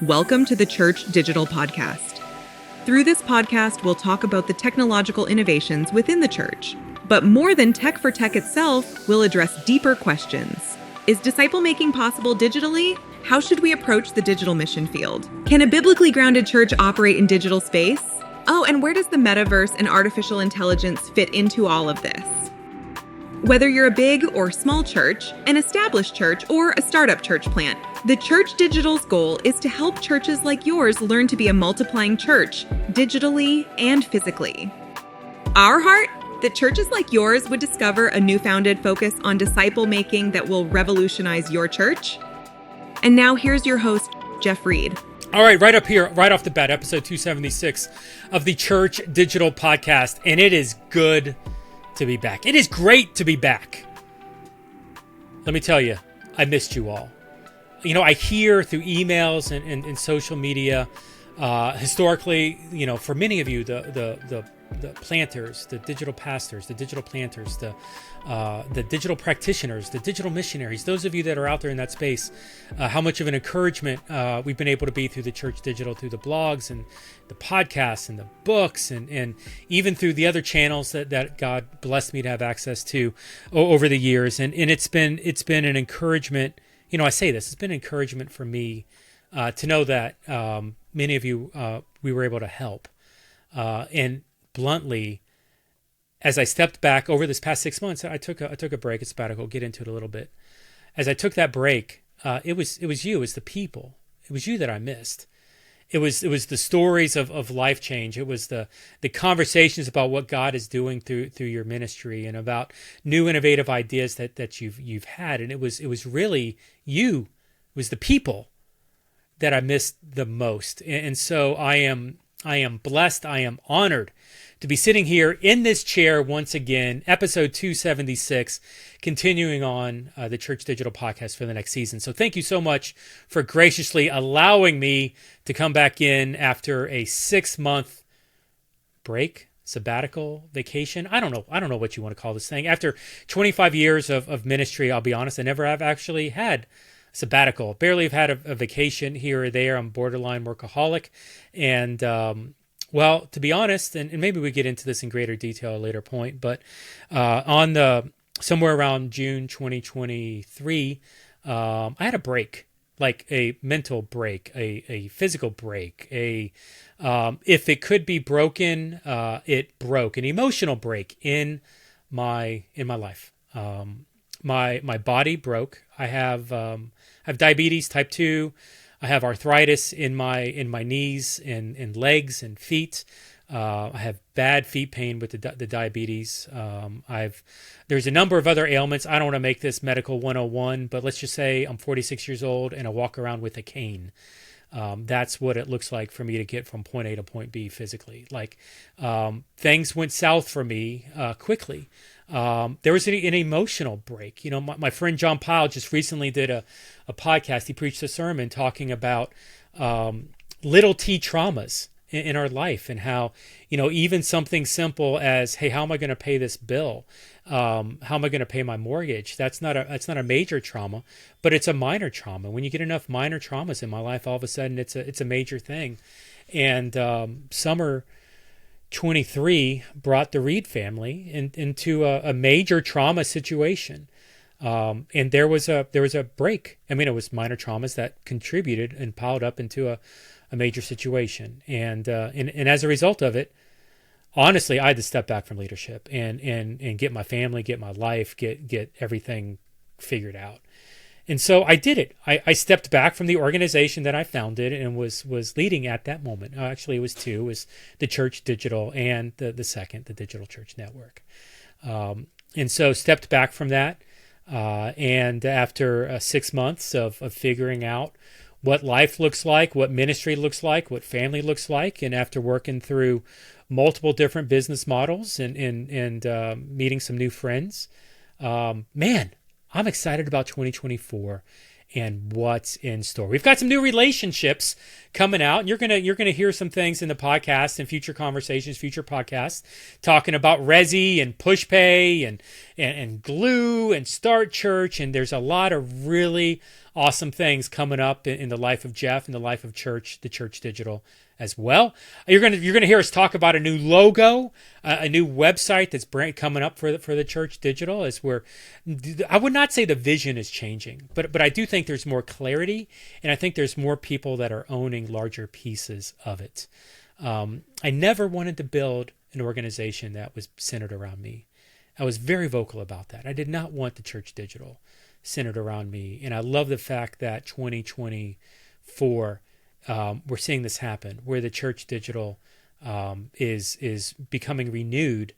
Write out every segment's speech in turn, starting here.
Welcome to the Church.digital podcast. Through this podcast, we'll talk about the technological innovations within the church. But more than tech for tech itself, we'll address deeper questions. Is disciple making possible digitally? How should we approach the digital mission field? Can a biblically grounded church operate in digital space? Oh, and where does the metaverse and artificial intelligence fit into all of this? Whether you're a big or small church, an established church, or a startup church plant, the Church.digital's goal is to help churches like yours learn to be a multiplying church, digitally and physically. Our heart? That churches like yours would discover a newfounded focus on disciple making that will revolutionize your church. And now here's your host, Jeff Reed. All right, right up here, right off the bat, episode 276 of the Church.digital podcast, and it is good to be back. It is great to be back. Let me tell you, I missed you all. You know, I hear through emails and social media, historically, you know, for many of you, the planters, the digital pastors, the digital planters, the digital practitioners, the digital missionaries, those of you that are out there in that space, how much of an encouragement we've been able to be through the Church Digital, through the blogs and the podcasts and the books and even through the other channels that God blessed me to have access to over the years. And it's been an encouragement. You know, I say this, it's been an encouragement for me to know that many of you we were able to help. And bluntly, as I stepped back over this past 6 months, I took a break, a sabbatical. I'll get into it a little bit. As I took that break, it was you, it was the people, it was you that I missed. It was the stories of life change. It was the conversations about what God is doing through your ministry and about new innovative ideas that you've had. And it was really you, it was the people that I missed the most. And so I am blessed. I am honored to be sitting here in this chair once again, episode 276, continuing on the Church Digital podcast for the next season. So thank you so much for graciously allowing me to come back in after a 6-month break, sabbatical, vacation. I don't know what you want to call this thing. After 25 years of ministry, I'll be honest, I never have actually had sabbatical. Barely have had a vacation here or there. I'm borderline workaholic. And well, to be honest, and maybe we get into this in greater detail at a later point, but somewhere around June 2023, I had a break, like a mental break, a physical break, if it could be broken, it broke, an emotional break in my life. My body broke. I have diabetes type 2. I have arthritis in my knees and legs and feet. I have bad feet pain with the diabetes. There's a number of other ailments. I don't want to make this medical 101, but let's just say I'm 46 years old and I walk around with a cane. That's what it looks like for me to get from point A to point B physically. Like things went south for me quickly. There was an emotional break. You know, my friend John Powell just recently did a podcast. He preached a sermon talking about little T traumas in our life and how, you know, even something simple as, hey, how am I going to pay this bill? How am I going to pay my mortgage? That's not a major trauma, but it's a minor trauma. When you get enough minor traumas in my life, all of a sudden it's a major thing. And summer 23 brought the Reed family into a major trauma situation. And there was a break. I mean, it was minor traumas that contributed and piled up into a major situation. And as a result of it, honestly, I had to step back from leadership and get my family, get my life, get everything figured out. And so I did it. I stepped back from the organization that I founded and was leading at that moment. Actually, it was two. It was the Church Digital and the second, the Digital Church Network. And so stepped back from that. And after 6 months of figuring out what life looks like, what ministry looks like, what family looks like, and after working through multiple different business models and meeting some new friends, man, I'm excited about 2024 and what's in store. We've got some new relationships coming out, and you're gonna hear some things in the podcast and future conversations, future podcasts, talking about Resi and PushPay and Gloo and Start Church, and there's a lot of really awesome things coming up in the life of Jeff and the life of church, the Church Digital as well. You're gonna hear us talk about a new logo, a new website that's coming up for the Church Digital. As I would not say the vision is changing, but I do think there's more clarity, and I think there's more people that are owning larger pieces of it. I never wanted to build an organization that was centered around me. I was very vocal about that. I did not want the Church Digital centered around me, and I love the fact that 2024. We're seeing this happen, where the Church Digital is becoming renewed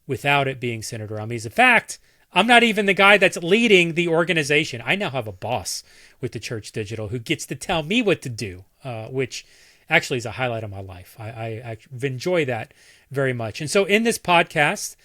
without it being centered around me. As a fact, I'm not even the guy that's leading the organization. I now have a boss with the Church Digital who gets to tell me what to do, which actually is a highlight of my life. I enjoy that very much. And so in this podcast,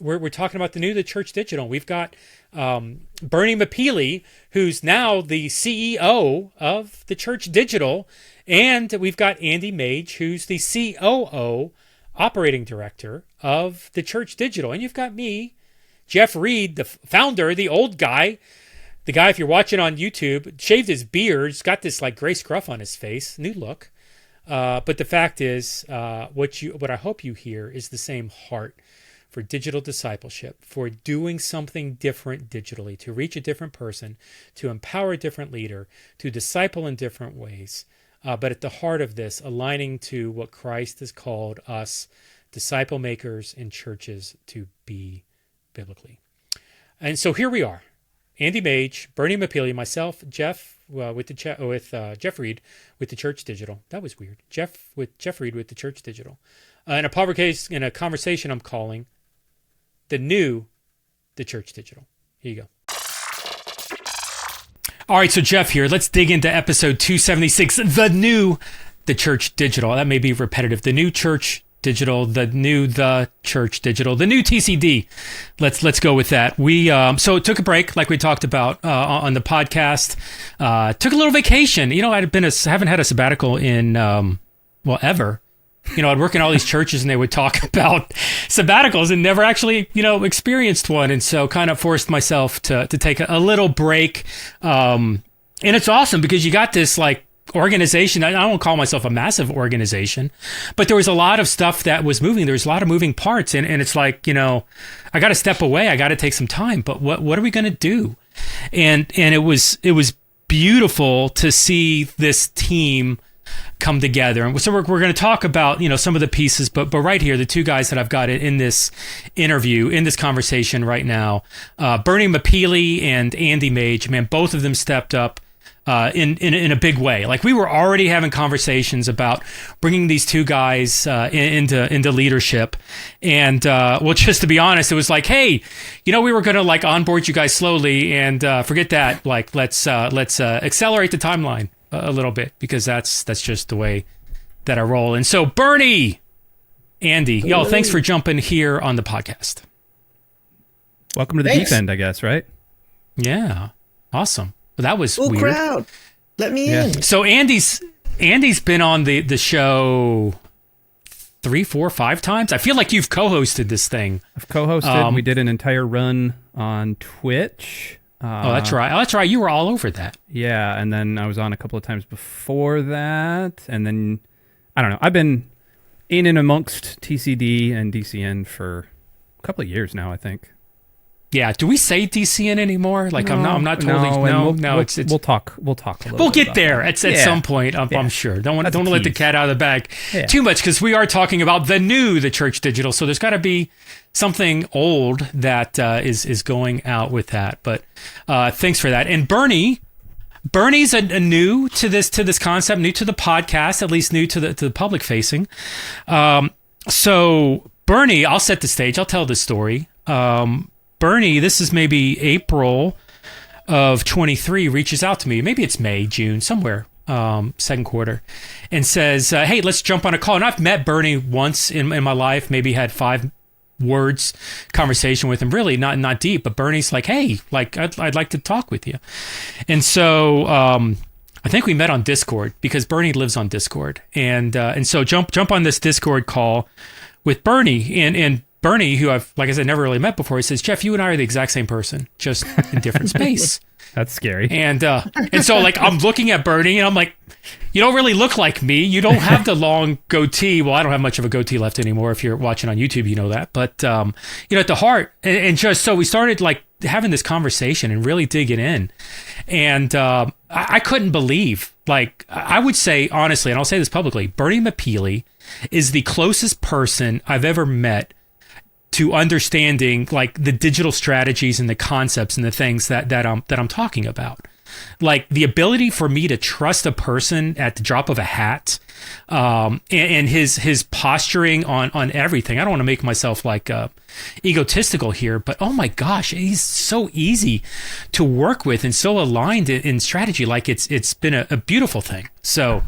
we're talking about the Church Digital. We've got Bernie Mapili, who's now the CEO of the Church Digital, and we've got Andy Mage, who's the COO, operating director of the Church Digital. And you've got me, Jeff Reed, the founder, the old guy, the guy, if you're watching on YouTube, shaved his beard, he's got this like gray scruff on his face, new look. But the fact is, what I hope you hear is the same heart for digital discipleship, for doing something different digitally, to reach a different person, to empower a different leader, to disciple in different ways. But at the heart of this, aligning to what Christ has called us, disciple makers in churches, to be biblically. And so here we are, Andy Mage, Bernie Mapili, myself, Jeff with Jeff Reed with the Church Digital. That was weird. Jeff Reed with the Church Digital. In a conversation I'm calling the Church Digital. Here you go. All right, so Jeff here. Let's dig into episode 276, the Church Digital. That may be repetitive. The Church Digital, the Church Digital, the new TCD. Let's go with that. We so took a break, like we talked about on the podcast. Took a little vacation. I haven't had a sabbatical in ever. I'd work in all these churches and they would talk about sabbaticals and never actually, experienced one. And so kind of forced myself to take a little break. And it's awesome because you got this like organization. I don't call myself a massive organization, but there was a lot of stuff that was moving. There was a lot of moving parts. And it's like, I got to step away. I got to take some time, but what are we going to do? And it was beautiful to see this team come together. And so we're going to talk about, some of the pieces, but right here, the two guys that I've got in this interview, in this conversation right now, Bernie Mapili and Andy Mage, man, both of them stepped up in a big way. Like we were already having conversations about bringing these two guys into leadership. And just to be honest, it was like, hey, we were going to like onboard you guys slowly and forget that. Like let's accelerate the timeline a little bit, because that's just the way that I roll. And so Bernie, Andy, y'all, thanks for jumping here on the podcast. Welcome to the deep end, I guess, right? Yeah. Awesome. Well, that was weird. Crowd. Let me in. So Andy's been on the show 3, 4, 5 times. I feel like you've co-hosted this thing. I've co-hosted. We did an entire run on Twitch. That's right. That's right. You were all over that. Yeah, and then I was on a couple of times before that, and then I don't know. I've been in and amongst TCD and DCN for a couple of years now, I think. Yeah. Do we say DCN anymore? Like no, I'm not totally. We'll talk a little. We'll get there at some point. I'm sure. Don't want to let the cat out of the bag too much, because we are talking about the Church Digital. So there's got to be something old that is going out with that. But thanks for that. And Bernie's a new to this concept, new to the podcast, at least new to the public facing. So Bernie, I'll set the stage. I'll tell the story. Bernie, this is maybe April of 23, reaches out to me. Maybe it's May, June, somewhere, second quarter, and says, hey, let's jump on a call. And I've met Bernie once in my life, maybe had 5 words conversation with him, really not deep, but Bernie's like, hey, like I'd like to talk with you. And so I think we met on Discord, because Bernie lives on Discord. And so jump on this Discord call with Bernie, and Bernie, who I've, like I said, never really met before, he says, Jeff, you and I are the exact same person, just in different space. That's scary. And so like I'm looking at Bernie and I'm like, you don't really look like me. You don't have the long goatee. Well, I don't have much of a goatee left anymore. If you're watching on YouTube, you know that. But at the heart, and just so we started like having this conversation and really digging in, and I couldn't believe. Like I would say honestly, and I'll say this publicly, Bernie Mapili is the closest person I've ever met to understanding like the digital strategies and the concepts and the things that I'm talking about. Like the ability for me to trust a person at the drop of a hat, and his posturing on everything. I don't want to make myself like egotistical here, but oh my gosh, he's so easy to work with and so aligned in strategy. Like it's been a beautiful thing. So,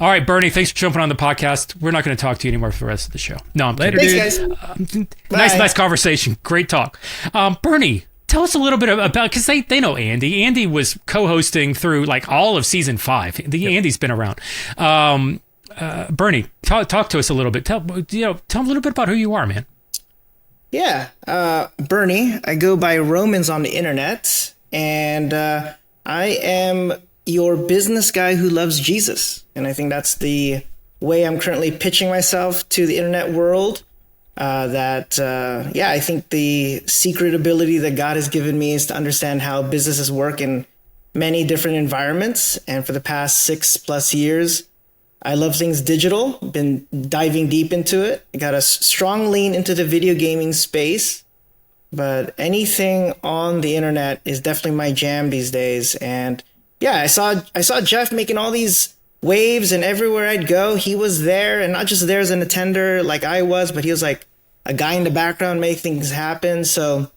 all right, Bernie, thanks for jumping on the podcast. We're not going to talk to you anymore for the rest of the show. No, I'm Later, kidding. dude. Nice conversation. Great talk. Bernie, tell us a little bit about, because they know Andy. Andy was co-hosting through like all of season 5. Andy's been around. Bernie, talk to us a little bit. Tell them a little bit about who you are, man. Yeah, Bernie. I go by Romans on the internet, and I am your business guy who loves Jesus. And I think that's the way I'm currently pitching myself to the internet world. I think the secret ability that God has given me is to understand how businesses work in many different environments. And for the past 6+ years, I love things digital, been diving deep into it. I got a strong lean into the video gaming space, but anything on the internet is definitely my jam these days. And yeah, I saw Jeff making all these waves, and everywhere I'd go, he was there, and not just there as an attender like I was, but he was like a guy in the background making things happen. So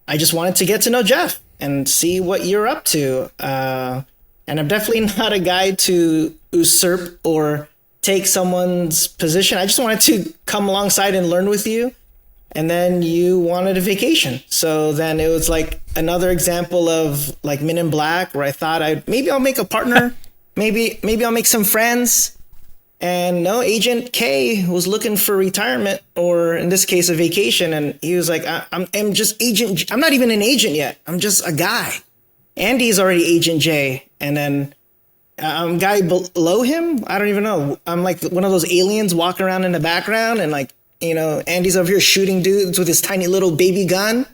I just wanted to get to know Jeff and see what you're up to. And I'm definitely not a guy to usurp or take someone's position. I just wanted to come alongside and learn with you. And then you wanted a vacation. So then it was like another example of like Men in Black, where I thought I'll make a partner. maybe I'll make some friends. And no, Agent K was looking for retirement, or in this case, a vacation. And he was like, I'm just Agent. I'm not even an agent yet. I'm just a guy. Andy's already Agent J. And then guy below him, I don't even know. I'm like one of those aliens walking around in the background, and like, Andy's over here shooting dudes with his tiny little baby gun.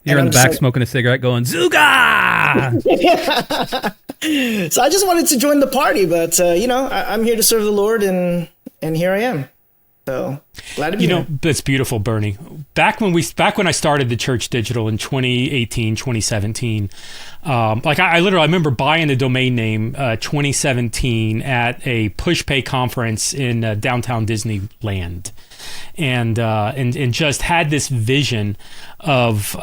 You're in the back smoking a cigarette going, Zuga! So I just wanted to join the party, but, I'm here to serve the Lord, and here I am. So glad to be here. That's beautiful, Bernie. Back when I started the Church Digital in 2018, 2017, I remember buying the domain name 2017 at a PushPay conference in downtown Disneyland. And just had this vision of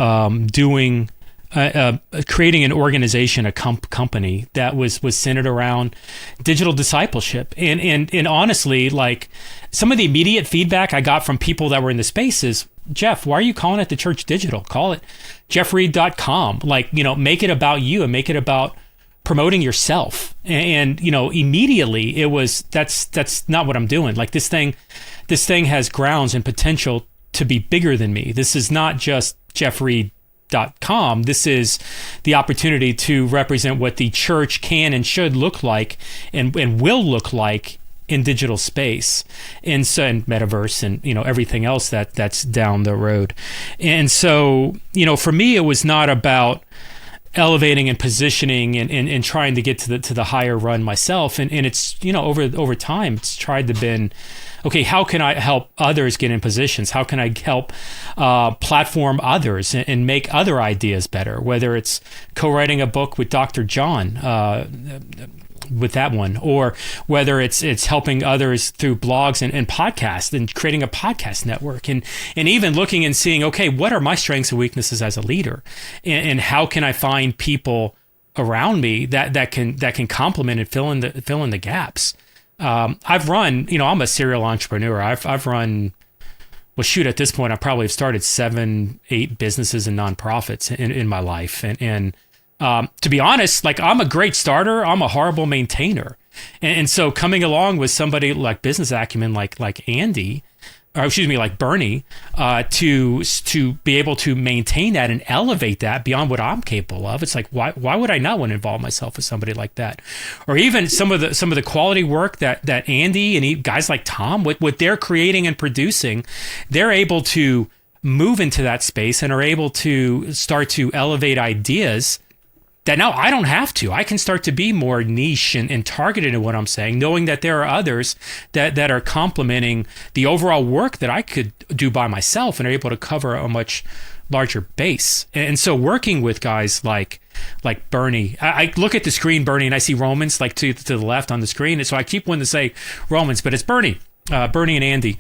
creating an organization, a company that was centered around digital discipleship. And honestly, like some of the immediate feedback I got from people that were in the space is, Jeff, why are you calling it the Church Digital? Call it jeffreed.com. Like, make it about you and make it about promoting yourself. And immediately it was, that's not what I'm doing. Like this thing has grounds and potential to be bigger than me. This is not just jeffreed.com. This is the opportunity to represent what the church can and should look like and will look like in digital space, and metaverse, and everything else that's down the road. And so for me, it was not about elevating and positioning and trying to get to the higher run myself. And it's over time it's tried to been, okay, how can I help others get in positions? How can I help platform others and make other ideas better? Whether it's co-writing a book with Dr. John with that one, or whether it's helping others through blogs and podcasts and creating a podcast network, and even looking and seeing, okay, what are my strengths and weaknesses as a leader, and how can I find people around me that can complement and fill in the gaps. I've run, I'm a serial entrepreneur. I've run, well, shoot, at this point, I probably have started 7-8 businesses and nonprofits in my life. And to be honest, like I'm a great starter. I'm a horrible maintainer. And so coming along with somebody like business acumen, like Andy, or excuse me, like Bernie, to be able to maintain that and elevate that beyond what I'm capable of. It's like, why would I not want to involve myself with somebody like that? Or even some of the quality work that Andy and guys like Tom, what they're creating and producing, they're able to move into that space and are able to start to elevate ideas that now I don't have to. I can start to be more niche and targeted in what I'm saying, knowing that there are others that are complementing the overall work that I could do by myself and are able to cover a much larger base. And so working with guys like Bernie, I look at the screen, Bernie, and I see Romans like to the left on the screen. And so I keep wanting to say Romans, but it's Bernie. Bernie and Andy,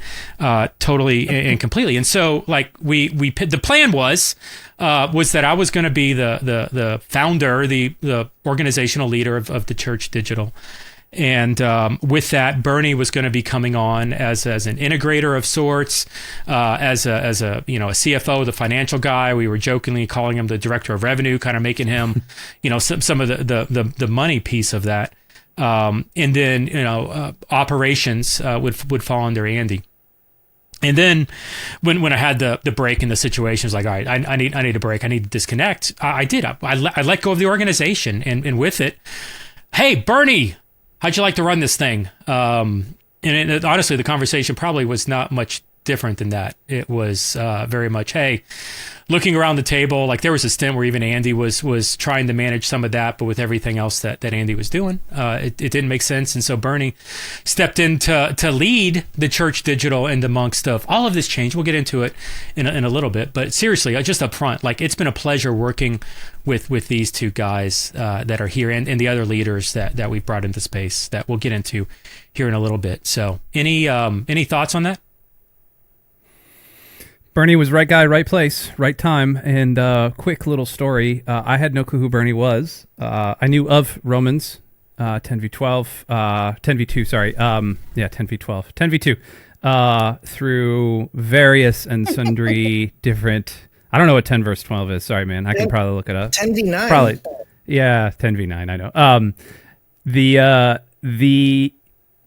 totally and completely. And so, like the plan was that I was going to be the founder, the organizational leader of theChurch.digital, and with that, Bernie was going to be coming on as an integrator of sorts, as a a CFO, the financial guy. We were jokingly calling him the director of revenue, kind of making him, some of the money piece of that. And then operations would fall under Andy. And then when I had the break in the situation, it was like, all right, I need a break. I need to disconnect. I did. I let go of the organization, and with it, hey, Bernie, how'd you like to run this thing? And honestly, the conversation probably was not much different than that. It was very much, hey, looking around the table, like there was a stint where even Andy was trying to manage some of that, but with everything else that Andy was doing, it didn't make sense. And so Bernie stepped in to lead the Church.digital in the amongst of all of this change. We'll get into it in a little bit, but seriously, just up front, like it's been a pleasure working with these two guys that are here and the other leaders that we've brought into space that we'll get into here in a little bit. So any thoughts on that? Bernie was right guy, right place, right time. And quick little story. I had no clue who Bernie was. I knew of Romans 10v12, 10v2, sorry. 10v12, 10v2 through various and sundry different, I don't know what 10 verse 12 is. Sorry, man. I can probably look it up. 10v9. Probably. Yeah, 10v9, I know. The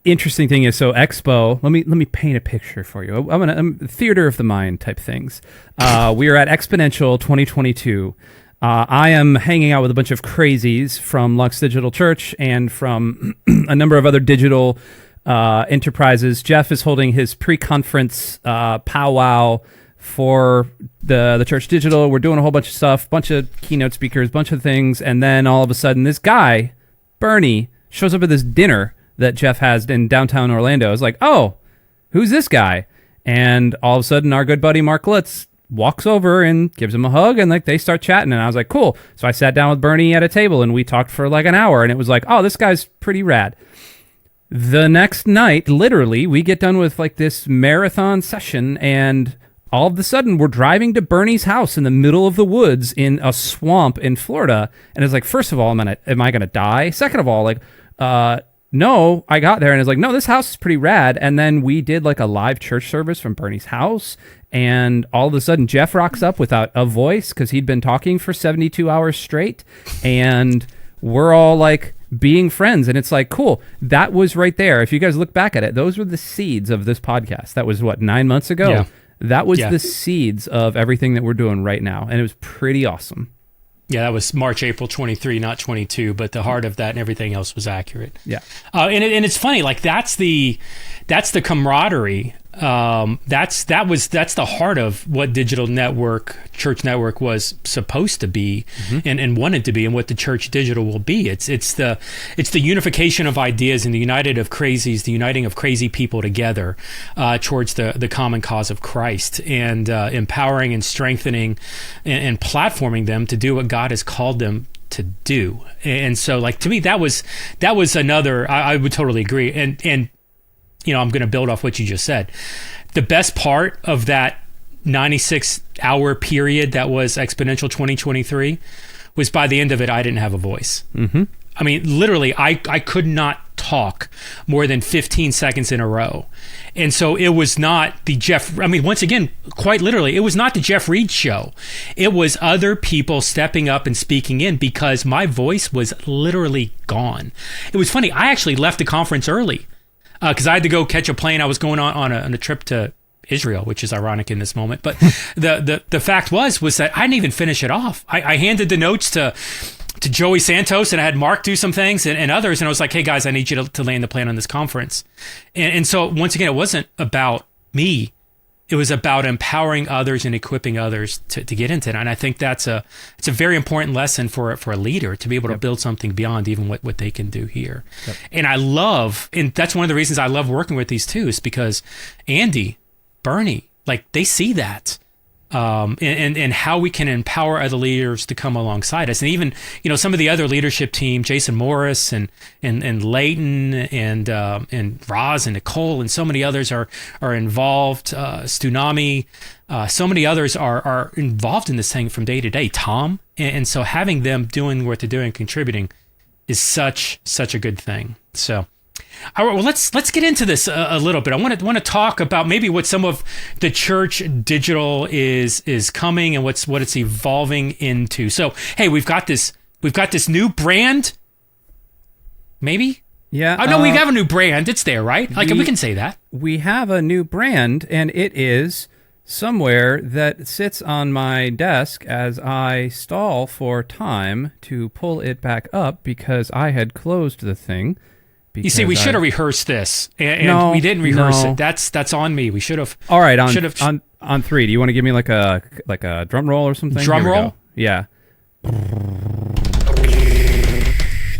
interesting thing is, so Expo, let me paint a picture for you. I'm theater of the mind type things. We are at Exponential 2022. I am hanging out with a bunch of crazies from Lux Digital Church and from a number of other digital enterprises. Jeff is holding his pre-conference powwow for the Church.digital. We're doing a whole bunch of stuff, bunch of keynote speakers, bunch of things, and then all of a sudden this guy, Bernie, shows up at this dinner that Jeff has in downtown Orlando. Is like, oh, who's this guy? And all of a sudden, our good buddy Mark Lutz walks over and gives him a hug, and like they start chatting. And I was like, cool. So I sat down with Bernie at a table, and we talked for like an hour. And it was like, oh, this guy's pretty rad. The next night, literally, we get done with like this marathon session, and all of a sudden, we're driving to Bernie's house in the middle of the woods in a swamp in Florida. And it's like, first of all, am I gonna die? Second of all, like, no, I got there and it's like, no, this house is pretty rad. And then we did like a live church service from Bernie's house. And all of a sudden, Jeff rocks up without a voice because he'd been talking for 72 hours straight. And we're all like being friends. And it's like, cool. That was right there. If you guys look back at it, those were the seeds of this podcast. That was what, 9 months ago? Yeah. That was the seeds of everything that we're doing right now. And it was pretty awesome. Yeah, that was March, April 23, not 22, but the heart of that and everything else was accurate. Yeah. And it's funny, like that's the camaraderie. That's the heart of what digital network, church network was supposed to be and wanted to be, and what the Church.digital will be. It's the unification of ideas and the uniting of crazy people together towards the common cause of Christ, and empowering and strengthening and platforming them to do what God has called them to do. And so, like, to me, that was another. I would totally agree. And I'm going to build off what you just said. The best part of that 96-hour period that was Exponential 2023 was by the end of it, I didn't have a voice. Mm-hmm. I mean, literally, I could not talk more than 15 seconds in a row. And so it was not the once again, quite literally, it was not the Jeff Reed show. It was other people stepping up and speaking in because my voice was literally gone. It was funny. I actually left the conference early because I had to go catch a plane. I was going on a trip to Israel, which is ironic in this moment. But the fact was that I didn't even finish it off. I handed the notes to Joey Santos, and I had Mark do some things and others, and I was like, hey guys, I need you to land the plan on this conference. And so once again, it wasn't about me. It was about empowering others and equipping others to get into it. And I think it's a very important lesson for a leader to be able to build something beyond even what they can do here. Yep. And that's one of the reasons I love working with these two, is because Andy, Bernie, like, they see that. And how we can empower other leaders to come alongside us. And even, some of the other leadership team, Jason Morris and Leighton and Roz and Nicole and so many others are involved. Stunami, so many others are involved in this thing from day to day. Tom. And so having them doing what they're doing, contributing, is such a good thing. So, all right, well, let's get into this a little bit. I want to talk about maybe what some of the church digital is coming and what it's evolving into. So, hey, we've got this new brand. Maybe? Yeah. Oh no, we have a new brand. It's there, right? Like, we can say that. We have a new brand, and it is somewhere that sits on my desk as I stall for time to pull it back up because I had closed the thing. You see, we should have rehearsed this, and we didn't rehearse it. That's on me. We should have. All right, on three. Do you want to give me like a drum roll or something? Drum roll? Yeah.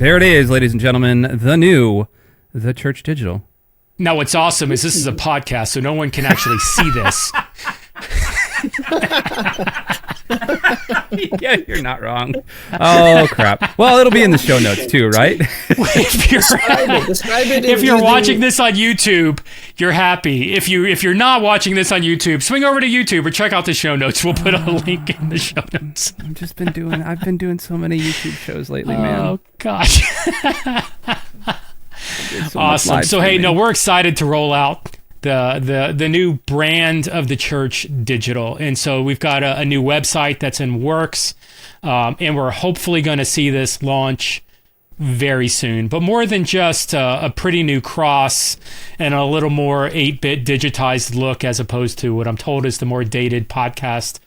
There it is, ladies and gentlemen. The Church Digital. Now, what's awesome is this is a podcast, so no one can actually see this. Yeah, you're not wrong. Oh, crap. Well, it'll be in the show notes too, right? Describe it. If you're watching this on YouTube, you're happy. If you're not watching this on YouTube, swing over to YouTube or check out the show notes. We'll put a link in the show notes. I've been doing so many YouTube shows lately, man. Oh, gosh. Awesome. So, hey, we're excited to roll out the new brand of the Church Digital. And so we've got a new website that's in works, and we're hopefully going to see this launch very soon. But more than just a pretty new cross and a little more 8-bit digitized look, as opposed to what I'm told is the more dated podcast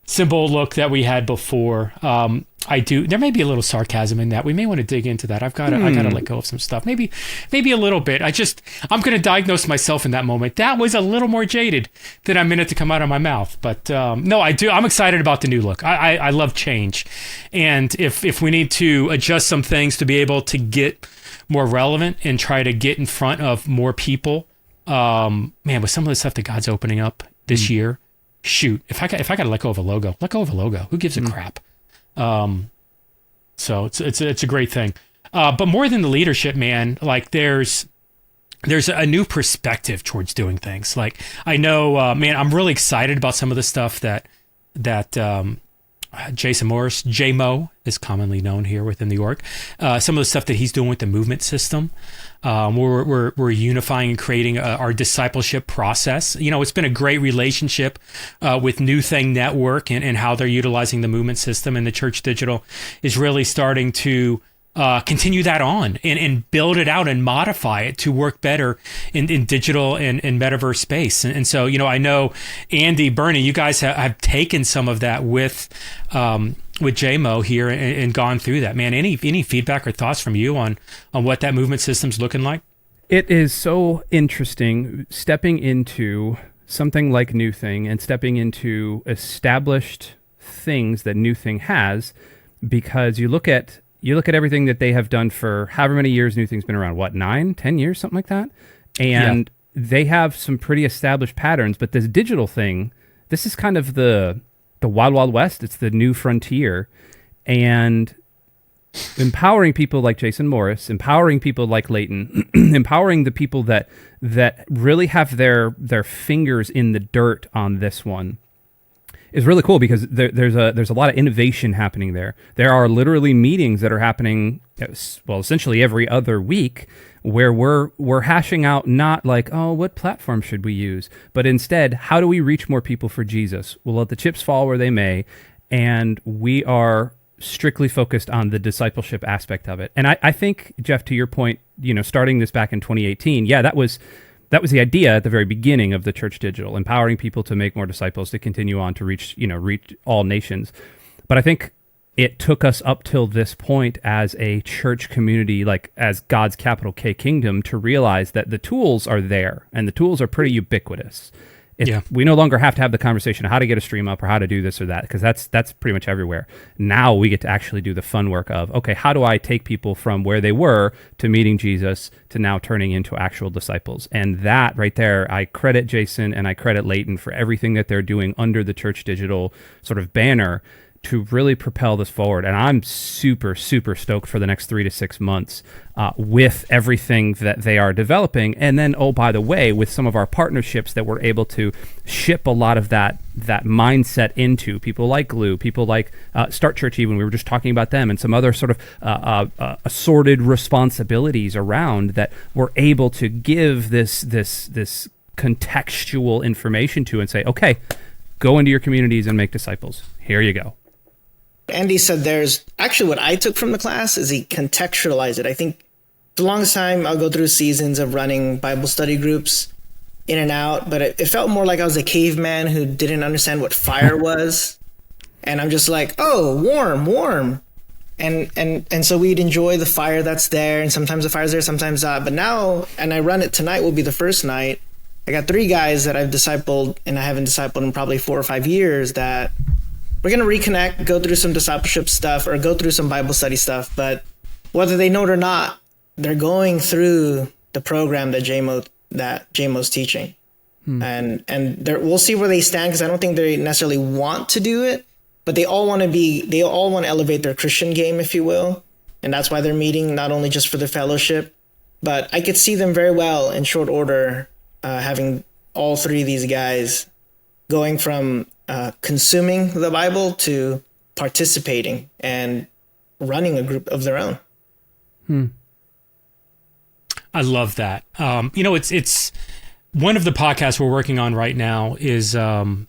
symbol look that we had before. There may be a little sarcasm in that. We may want to dig into that. I got to let go of some stuff. Maybe a little bit. I'm going to diagnose myself in that moment. That was a little more jaded than I meant it to come out of my mouth. But no, I do. I'm excited about the new look. I love change. And if we need to adjust some things to be able to get more relevant and try to get in front of more people, man, with some of the stuff that God's opening up this year, shoot, if I got to let go of a logo, let go of a logo. Who gives a crap? So it's a great thing. But more than the leadership, man, like there's a new perspective towards doing things. Like, I know, man, I'm really excited about some of the stuff that Jason Morris, J-Mo, is commonly known here within the org. Some of the stuff that he's doing with the movement system. We're unifying and creating our discipleship process. It's been a great relationship with NewThing Network and how they're utilizing the movement system, and the Church Digital is really starting to continue that on and build it out and modify it to work better in digital and metaverse space. And so, I know Andy, Bernie, you guys have taken some of that with JMO here and gone through that. Man, any feedback or thoughts from you on what that movement system's looking like? It is so interesting stepping into something like NewThing and stepping into established things that NewThing has, because you look at everything that they have done for however many years NewThing's been around, 9, 10 years, something like that. And they have some pretty established patterns, but this digital thing, this is kind of the Wild Wild West. It's the new frontier. And empowering people like Jason Morris, empowering people like Leighton, empowering the people that really have their fingers in the dirt on this one is really cool, because there's a lot of innovation happening there. There are literally meetings that are happening, well, essentially every other week, where we're hashing out not like, oh, what platform should we use, but instead, how do we reach more people for Jesus? We'll let the chips fall where they may, and we are strictly focused on the discipleship aspect of it. And I think, Jeff, to your point, starting this back in 2018, that was that was the idea at the very beginning of the Church Digital, empowering people to make more disciples, to continue on to reach all nations. But I think it took us up till this point as a church community, like as God's capital K kingdom, to realize that the tools are there and the tools are pretty ubiquitous. We no longer have to have the conversation of how to get a stream up or how to do this or that, because that's pretty much everywhere. Now we get to actually do the fun work of, okay, how do I take people from where they were to meeting Jesus to now turning into actual disciples? And that right there, I credit Jason and I credit Leighton for everything that they're doing under the Church Digital sort of banner to really propel this forward. And I'm super, super stoked for the next 3 to 6 months with everything that they are developing. And then, oh, by the way, with some of our partnerships that we're able to ship a lot of that mindset into, people like Gloo, people like Start Church even, we were just talking about them, and some other sort of assorted responsibilities around that we're able to give this contextual information to and say, okay, go into your communities and make disciples. Here you go. Andy said there's actually what I took from the class is he contextualized it. I think the longest time I'll go through seasons of running Bible study groups in and out, but it felt more like I was a caveman who didn't understand what fire was. And I'm just like, oh, warm. And so we'd enjoy the fire that's there. And sometimes the fire's there, sometimes not. But now, and I run it tonight will be the first night. I got 3 guys that I've discipled and I haven't discipled in probably 4 or 5 years that we're going to reconnect, go through some discipleship stuff or go through some Bible study stuff. But whether they know it or not, they're going through the program that JMO's teaching. And we'll see where they stand, because I don't think they necessarily want to do it, but they all want to elevate their Christian game, if you will. And that's why they're meeting, not only just for the fellowship, but I could see them very well in short order having all 3 of these guys going from consuming the Bible to participating and running a group of their own. I love that. It's one of the podcasts we're working on right now is, I'll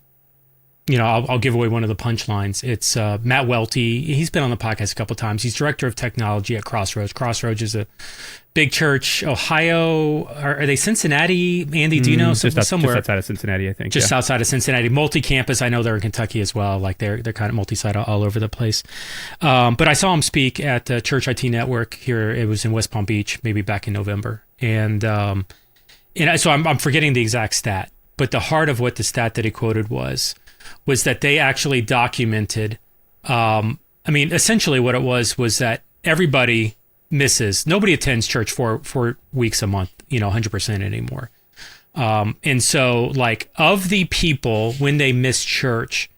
give away one of the punchlines. It's Matt Welty. He's been on the podcast a couple of times. He's director of technology at Crossroads. Crossroads is a big church, Ohio. Are they Cincinnati? Andy, do you know? Somewhere just outside of Cincinnati, I think. Just outside of Cincinnati. Multi-campus. I know they're in Kentucky as well. Like they're kind of multi-site all over the place. But I saw him speak at the Church IT Network here. It was in West Palm Beach, maybe back in November. And so I'm forgetting the exact stat. But the heart of what the stat that he quoted was that they actually documented, essentially what it was that everybody nobody attends church for 4 weeks a month, 100% anymore. And so like of the people, when they miss church,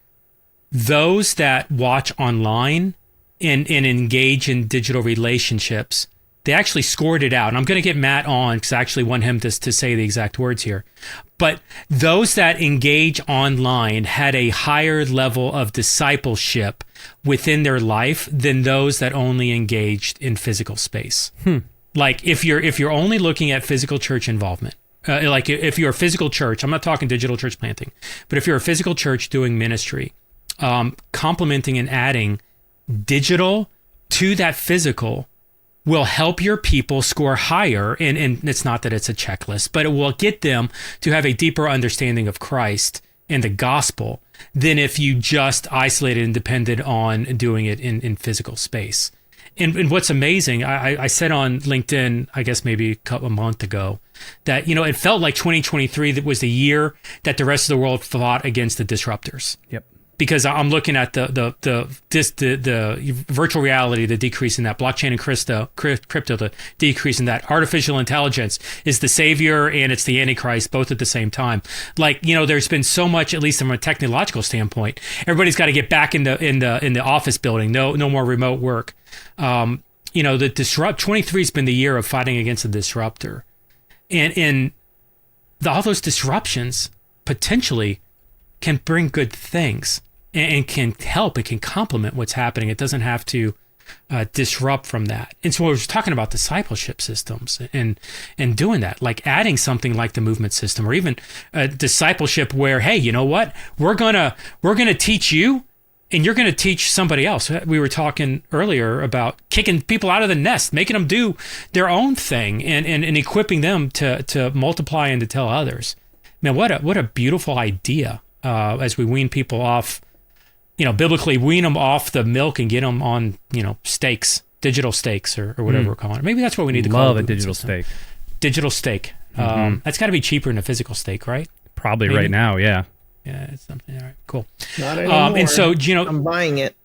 those that watch online and engage in digital relationships, they actually scored it out. And I'm going to get Matt on because I actually want him to say the exact words here. But those that engage online had a higher level of discipleship within their life than those that only engaged in physical space. Like if you're only looking at physical church involvement, like if you're a physical church, I'm not talking digital church planting, but if you're a physical church doing ministry, complementing and adding digital to that physical will help your people score higher. And it's not that it's a checklist, but it will get them to have a deeper understanding of Christ and the gospel than if you just isolated and depended on doing it in physical space. And what's amazing, I said on LinkedIn, I guess maybe a month ago, that, it felt like 2023 that was the year that the rest of the world fought against the disruptors. Yep. Because I'm looking at the virtual reality, the decrease in that, blockchain and crypto, the decrease in that, artificial intelligence is the savior and it's the antichrist, both at the same time. Like, there's been so much, at least from a technological standpoint, everybody's got to get back in the office building. No more remote work. The 23 has been the year of fighting against the disruptor, and all those disruptions potentially can bring good things and can help. It can complement what's happening. It doesn't have to disrupt from that. And so we're talking about discipleship systems and doing that, like adding something like the movement system, or even discipleship where, hey, you know what? We're gonna teach you, and you're going to teach somebody else. We were talking earlier about kicking people out of the nest, making them do their own thing, and equipping them to multiply and to tell others. Man, what a beautiful idea as we wean people off, biblically wean them off the milk and get them on, steaks, digital steaks or whatever we're calling it. Maybe that's what we need to call it. Love a digital steak. Digital steak. That's got to be cheaper than a physical steak, right? Probably right now, yeah. Yeah, it's something. All right, cool. Not anymore. And so, I'm buying it.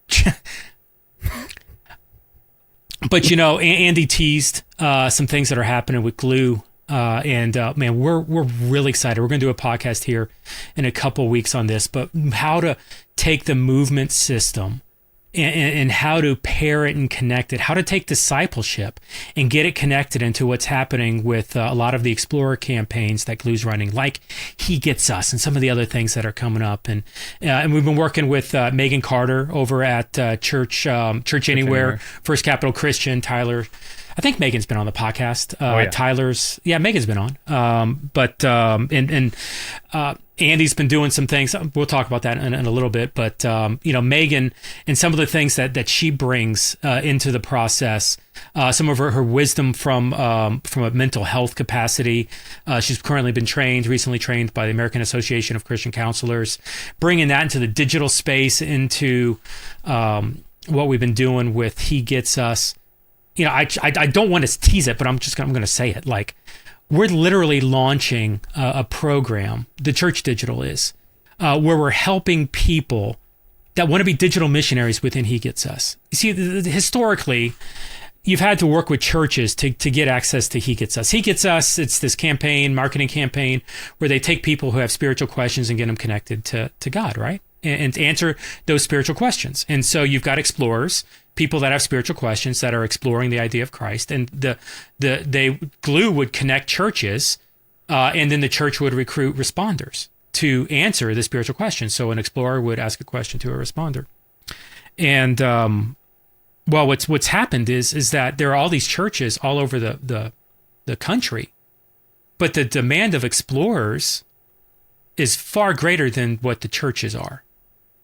But Andy teased some things that are happening with Gloo, and man, we're really excited. We're going to do a podcast here in a couple weeks on this, but how to take the movement system and how to pair it and connect it, how to take discipleship and get it connected into what's happening with a lot of the Explorer campaigns that Gloo's running, like He Gets Us and some of the other things that are coming up. And we've been working with Megan Carter over at Church Anywhere, First Capital Christian, Tyler. I think Megan's been on the podcast. Megan's been on. But Andy's been doing some things. We'll talk about that in a little bit. But, Megan and some of the things that she brings into the process, some of her wisdom from a mental health capacity. She's currently been recently trained by the American Association of Christian Counselors, bringing that into the digital space, into what we've been doing with He Gets Us. I don't want to tease it, but I'm going to say it. Like, we're literally launching a program, theChurch.digital is, where we're helping people that want to be digital missionaries within He Gets Us. You see, historically, you've had to work with churches to get access to He Gets Us. He Gets Us, it's this marketing campaign, where they take people who have spiritual questions and get them connected to God, right? And to answer those spiritual questions. And so you've got explorers, people that have spiritual questions that are exploring the idea of Christ, and Gloo would connect churches, and then the church would recruit responders to answer the spiritual question. So an explorer would ask a question to a responder, and what's happened is that there are all these churches all over the country, but the demand of explorers is far greater than what the churches are.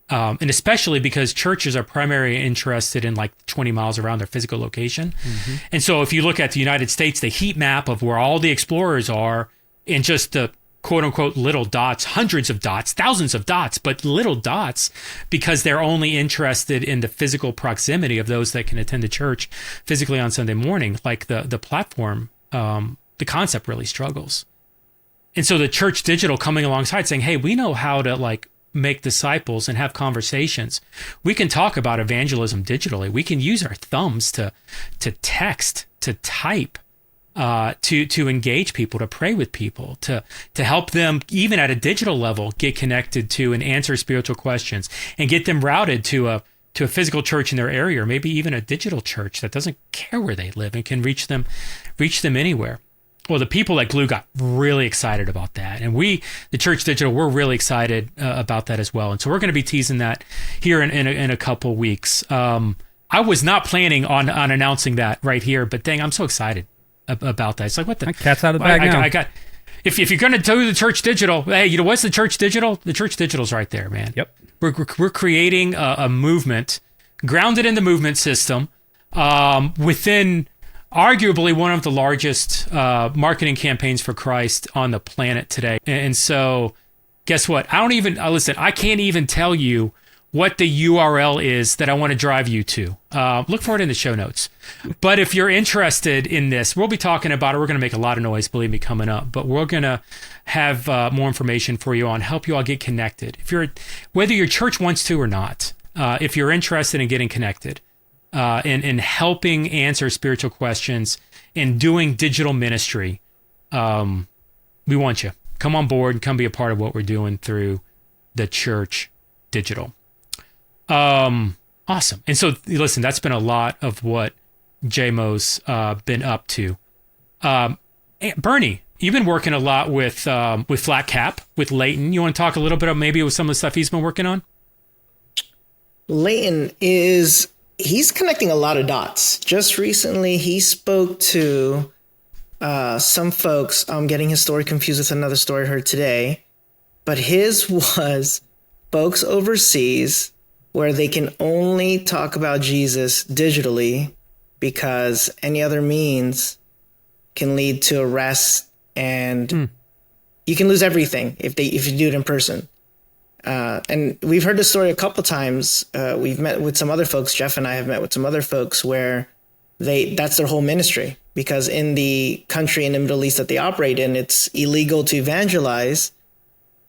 And especially because churches are primarily interested in like 20 miles around their physical location. Mm-hmm. And so if you look at the United States, the heat map of where all the explorers are in just the quote unquote little dots, hundreds of dots, thousands of dots, but little dots, because they're only interested in the physical proximity of those that can attend the church physically on Sunday morning, like the platform, the concept really struggles. And so the Church.digital coming alongside saying, hey, we know how to make disciples and have conversations. We can talk about evangelism digitally. We can use our thumbs to text, to type, to engage people, to pray with people, to help them even at a digital level get connected to and answer spiritual questions, and get them routed to a physical church in their area, or maybe even a digital church that doesn't care where they live and can reach them anywhere. Well, the people at Gloo got really excited about that. And the Church.digital, we're really excited about that as well. And so we're going to be teasing that here in a couple weeks. I was not planning on announcing that right here, but dang, I'm so excited about that. It's like, what the... Cat's out of the bag now. If you're going to do the Church.digital, hey, what's the Church.digital? The Church.digital's right there, man. Yep. We're creating a movement grounded in the movement system within... arguably one of the largest marketing campaigns for Christ on the planet today. And so guess what? I can't even tell you what the URL is that I want to drive you to. Look for it in the show notes. But if you're interested in this, we'll be talking about it. We're going to make a lot of noise, believe me, coming up. But we're going to have more information for you help you all get connected. Whether your church wants to or not, if you're interested in getting connected, in helping answer spiritual questions and doing digital ministry, we want you. Come on board and come be a part of what we're doing through the Church.digital. Awesome. And so, listen, that's been a lot of what JMO's been up to. Bernie, you've been working a lot with Flat Cap, with Leighton. You want to talk a little bit about maybe with some of the stuff he's been working on? Leighton he's connecting a lot of dots. Just recently, he spoke to some folks. I'm getting his story confused with another story I heard today. But his was folks overseas where they can only talk about Jesus digitally because any other means can lead to arrest, and you can lose everything if you do it in person. And we've heard this story a couple times. We've met with some other folks. Jeff and I have met with some other folks where that's their whole ministry, because in the country in the Middle East that they operate in, it's illegal to evangelize,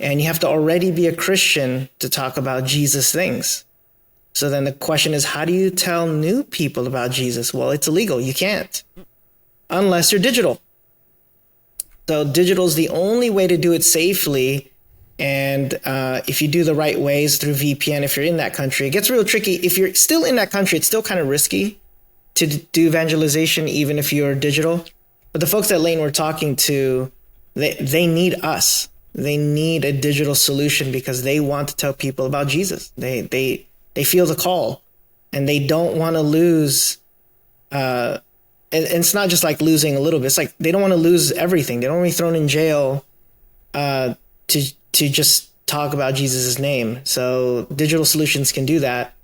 and you have to already be a Christian to talk about Jesus things. So then the question is, how do you tell new people about Jesus? Well, it's illegal. You can't, unless you're digital. So digital is the only way to do it safely. And if you do the right ways through VPN, if you're in that country, it gets real tricky. If you're still in that country, it's still kind of risky to do evangelization, even if you're digital. But the folks that Leighton were talking to, they need us. They need a digital solution because they want to tell people about Jesus. They feel the call, and they don't want to lose. And it's not just like losing a little bit. It's like they don't want to lose everything. They don't want to be thrown in jail to just talk about Jesus' name. So digital solutions can do that,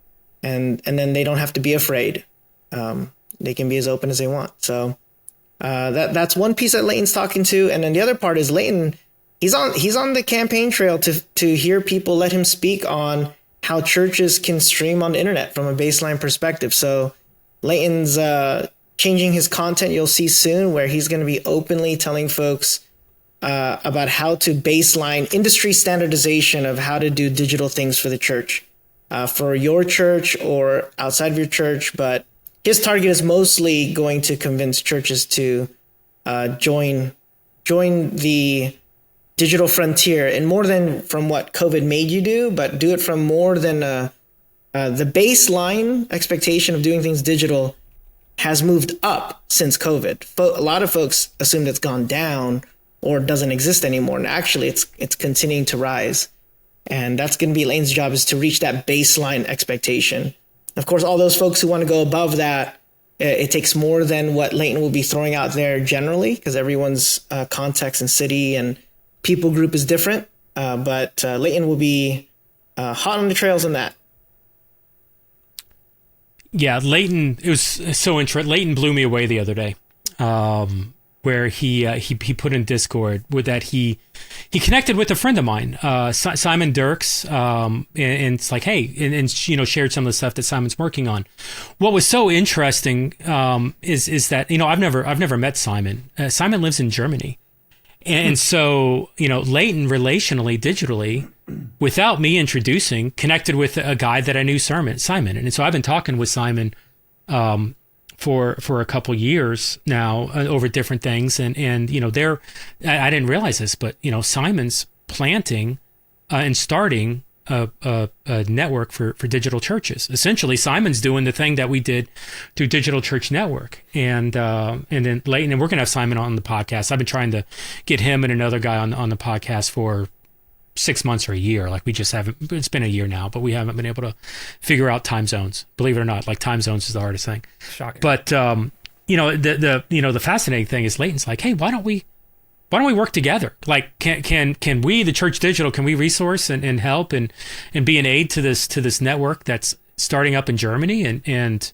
and then they don't have to be afraid. They can be as open as they want. So that's one piece that Leighton's talking to, and then the other part is Leighton. He's on the campaign trail to hear people let him speak on how churches can stream on the internet from a baseline perspective. So Leighton's changing his content. You'll see soon where he's going to be openly telling folks about how to baseline industry standardization of how to do digital things for the church, for your church or outside of your church. But his target is mostly going to convince churches to join the digital frontier, and more than from what COVID made you do, but do it from more than the baseline expectation of doing things digital has moved up since COVID. A lot of folks assumed it's gone down or doesn't exist anymore, and actually it's continuing to rise. And that's going to be Leighton's job, is to reach that baseline expectation. Of course, all those folks who want to go above that, it takes more than what Leighton will be throwing out there generally, because everyone's context and city and people group is different. But Leighton will be hot on the trails on that. Yeah, Leighton, it was so interesting. Leighton blew me away the other day, where he put in Discord with that he connected with a friend of mine, Simon Dirks, and it's like, hey, and shared some of the stuff that Simon's working on. What was so interesting is that I've never met Simon. Simon lives in Germany, and so Leighton relationally, digitally, without me introducing, connected with a guy that I knew, Simon, and so I've been talking with Simon for a couple years now over different things, and I didn't realize this, but Simon's planting and starting a network for digital churches. Essentially, Simon's doing the thing that we did through Digital Church Network, and then Leighton, and we're gonna have Simon on the podcast. I've been trying to get him and another guy on the podcast for 6 months or a year. Like, we just haven't. It's been a year now, but we haven't been able to figure out time zones. Believe it or not, like, time zones is the hardest thing. Shocking. But the fascinating thing is Leighton's like, hey, why don't we work together? Like, can we, the Church Digital, can we resource and help and be an aid to this network that's starting up in Germany? And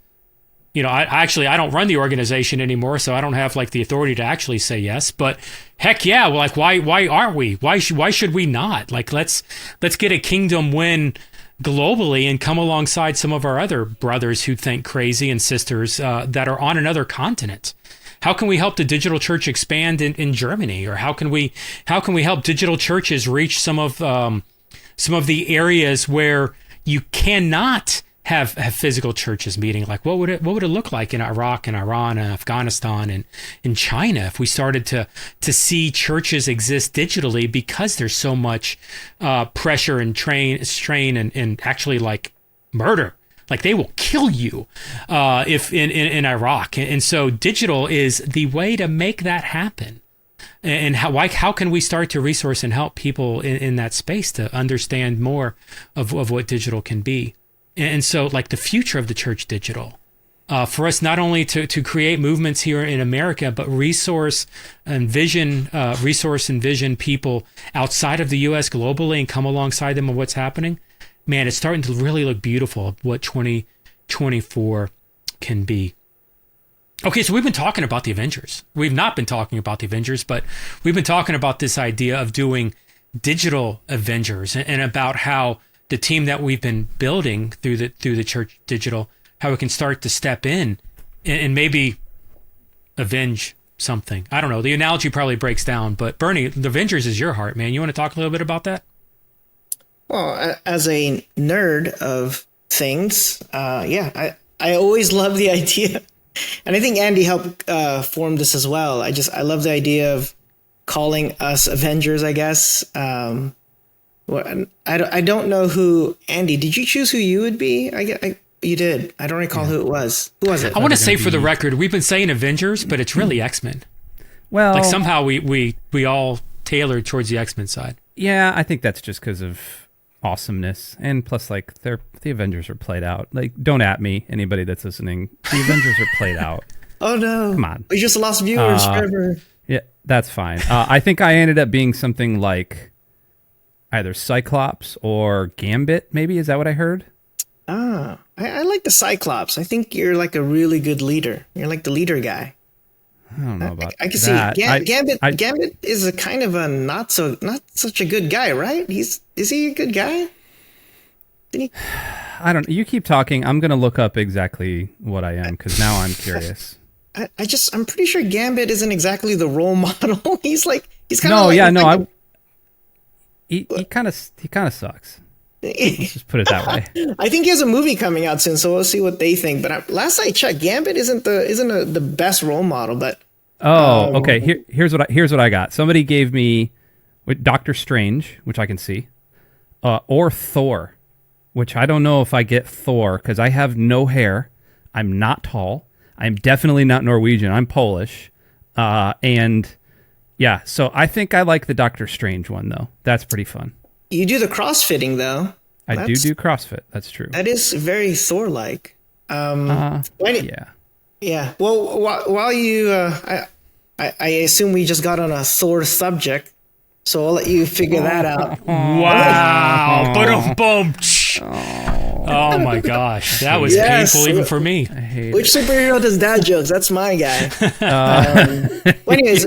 I don't run the organization anymore, so I don't have like the authority to actually say yes. But heck yeah, well, like, why aren't we? Why should we not? Like, let's get a kingdom win globally and come alongside some of our other brothers who think crazy and sisters that are on another continent. How can we help the digital church expand in Germany, or how can we help digital churches reach some of the areas where you cannot have physical churches meeting? Like, what would it look like in Iraq and Iran and Afghanistan and in China if we started to see churches exist digitally, because there's so much pressure and strain and actually, like, murder. Like, they will kill you if in Iraq. And so digital is the way to make that happen. And how can we start to resource and help people in that space to understand more of what digital can be? And so, like, the future of the Church Digital, for us not only to create movements here in America, but resource and vision people outside of the U.S. globally and come alongside them of what's happening. man, it's starting to really look beautiful what 2024 can be. Okay, so we've been talking about the Avengers. We've not been talking about the Avengers, but we've been talking about this idea of doing digital Avengers, and about how the team that we've been building through the church digital, how we can start to step in and maybe avenge something. I don't know. The analogy probably breaks down, but Bernie, the Avengers is your heart, man. You want to talk a little bit about that? Well, as a nerd of things, I always love the idea, and I think Andy helped form this as well. I love the idea of calling us Avengers, I guess. I don't know who, Andy, did you choose who you would be? You did. I don't recall who it was. Who was it? I want to say for the record, we've been saying Avengers, but it's really X-Men. Well, like somehow we all tailored towards the X-Men side. Yeah, I think that's just because of awesomeness, and plus, like, the Avengers are played out. Like, don't at me, anybody that's listening. The Avengers are played out. Oh no! Come on, we just lost viewers forever. Yeah, that's fine. I think I ended up being something like either Cyclops or Gambit. Maybe, is that what I heard? I like the Cyclops. I think you're like a really good leader. You're like the leader guy. I don't know about I can that. see Gambit is a kind of a not such a good guy, right? Is he a good guy? I don't. You keep talking. I'm gonna look up exactly what I am, because now I'm curious. I'm pretty sure Gambit isn't exactly the role model. He's kind of he kind of sucks. Let's just put it that way. I think he has a movie coming out soon, so we'll see what they think. But last I checked, Gambit isn't the best role model. But okay. Here's what I got. Somebody gave me Doctor Strange, which I can see, or Thor, which I don't know if I get Thor because I have no hair. I'm not tall. I'm definitely not Norwegian. I'm Polish, and yeah. So I think I like the Doctor Strange one though. That's pretty fun. You do the crossfitting, though. I do CrossFit. That's true. That is very Thor-like. Yeah. Well, while you, I assume we just got on a Thor subject, so I'll let you figure that out. Wow! Boom! Oh my gosh, that was painful even for me. Which superhero does dad jokes? That's my guy. Anyways,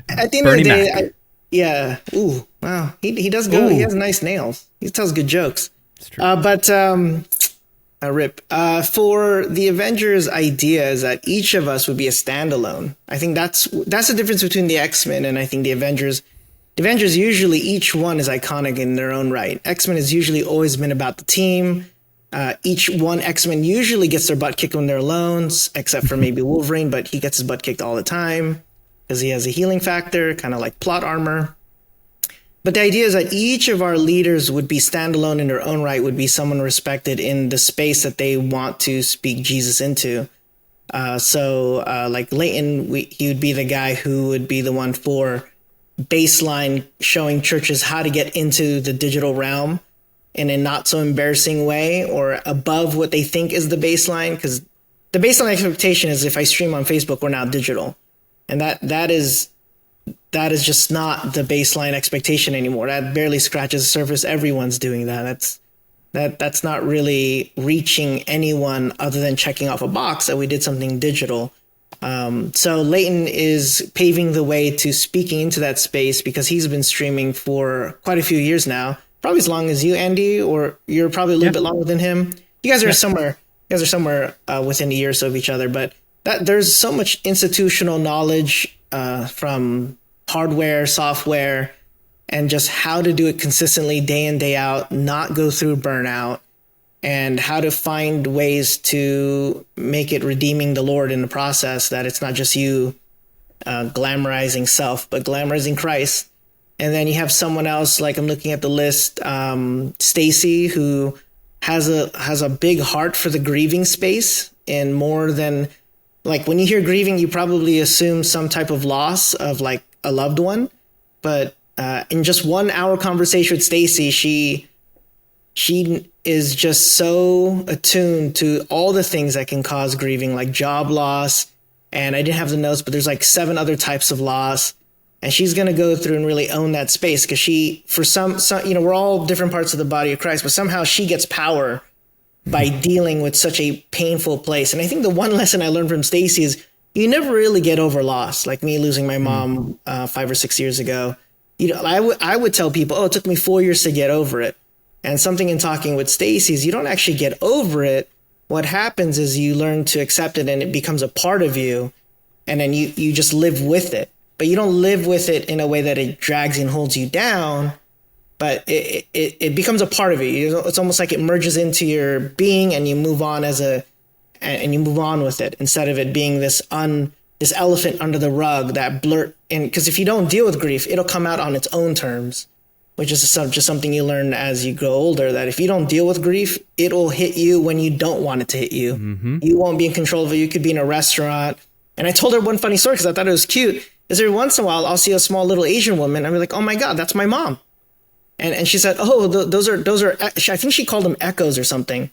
at the end of the day, yeah. Ooh, wow. He does go. Ooh. He has nice nails. He tells good jokes. It's true. Rip. For the Avengers idea is that each of us would be a standalone. I think that's the difference between the X-Men and I think the Avengers. The Avengers usually each one is iconic in their own right. X-Men has usually always been about the team. Each one X-Men usually gets their butt kicked when they're alone, except for maybe Wolverine, but he gets his butt kicked all the time because he has a healing factor, kind of like plot armor. But the idea is that each of our leaders would be standalone in their own right, would be someone respected in the space that they want to speak Jesus into. Like Leighton, he would be the guy who would be the one for baseline, showing churches how to get into the digital realm in a not so embarrassing way or above what they think is the baseline. Because the baseline expectation is if I stream on Facebook, we're now digital. And that is just not the baseline expectation anymore. That barely scratches the surface. Everyone's doing that. That's not really reaching anyone other than checking off a box that we did something digital. So Leighton is paving the way to speaking into that space because he's been streaming for quite a few years now, probably as long as you, Andy, or you're probably a little bit longer than him. You guys are somewhere within a year or so of each other, but there's so much institutional knowledge from hardware, software, and just how to do it consistently day in, day out, not go through burnout, and how to find ways to make it redeeming the Lord in the process, that it's not just you glamorizing self, but glamorizing Christ. And then you have someone else, like I'm looking at the list, Stacy, who has a big heart for the grieving space, and more than, like, when you hear grieving, you probably assume some type of loss of like a loved one. But in just 1 hour conversation with Stacy, she is just so attuned to all the things that can cause grieving, like job loss. And I didn't have the notes, but there's like 7 other types of loss. And she's going to go through and really own that space because for some, we're all different parts of the body of Christ, but somehow she gets power by dealing with such a painful place. And I think the one lesson I learned from Stacy is you never really get over loss. Like me losing my mom 5 or 6 years ago. I would tell people, oh, it took me 4 years to get over it. And something in talking with Stacy is you don't actually get over it. What happens is you learn to accept it and it becomes a part of you. And then you just live with it. But you don't live with it in a way that it drags you and holds you down, but it becomes a part of you. It's almost like it merges into your being and you move on and you move on with it instead of it being this elephant under the rug that blurt in. Because if you don't deal with grief, it'll come out on its own terms, which is just something you learn as you grow older, that if you don't deal with grief, it'll hit you when you don't want it to hit you. Mm-hmm. You won't be in control of it. You could be in a restaurant. And I told her one funny story because I thought it was cute. Is every once in a while I'll see a small little Asian woman. I'll be like, oh my God, that's my mom. And she said, oh, those are, I think she called them echoes or something,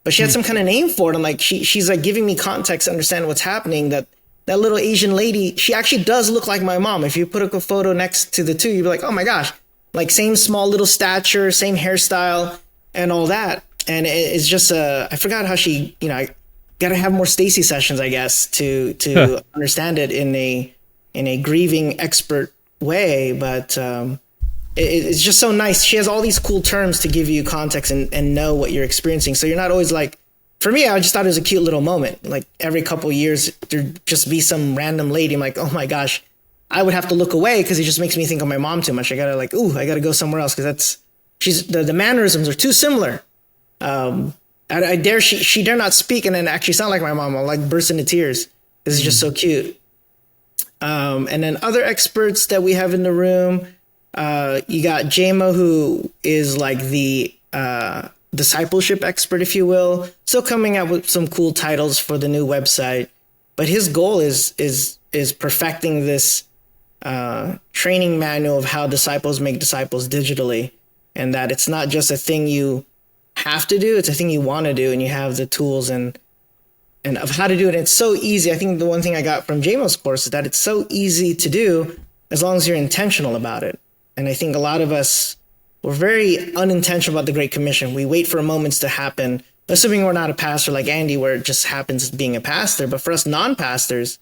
but she had some kind of name for it. I'm like, she's like giving me context to understand what's happening. That little Asian lady, she actually does look like my mom. If you put a photo next to the two, you'd be like, oh my gosh, like same small little stature, same hairstyle and all that. And it's just, I forgot how she, I got to have more Stacy sessions, I guess, to understand it in a grieving expert way, but it's just so nice. She has all these cool terms to give you context and know what you're experiencing. So you're not always like, for me, I just thought it was a cute little moment. Like every couple of years, there'd just be some random lady. I'm like, oh my gosh, I would have to look away because it just makes me think of my mom too much. I gotta I gotta go somewhere else because the mannerisms are too similar. I dare she dare not speak and then actually sound like my mom. I'll like burst into tears. This is just so cute. And then other experts that we have in the room, you got JMO, who is like the discipleship expert, if you will. Still coming out with some cool titles for the new website, but his goal is perfecting this training manual of how disciples make disciples digitally, and that it's not just a thing you have to do; it's a thing you want to do, and you have the tools and of how to do it. It's so easy. I think the one thing I got from JMO's course is that it's so easy to do as long as you're intentional about it. And I think a lot of us, we're very unintentional about the Great Commission. We wait for moments to happen, assuming we're not a pastor like Andy, where it just happens being a pastor. But for us non-pastors,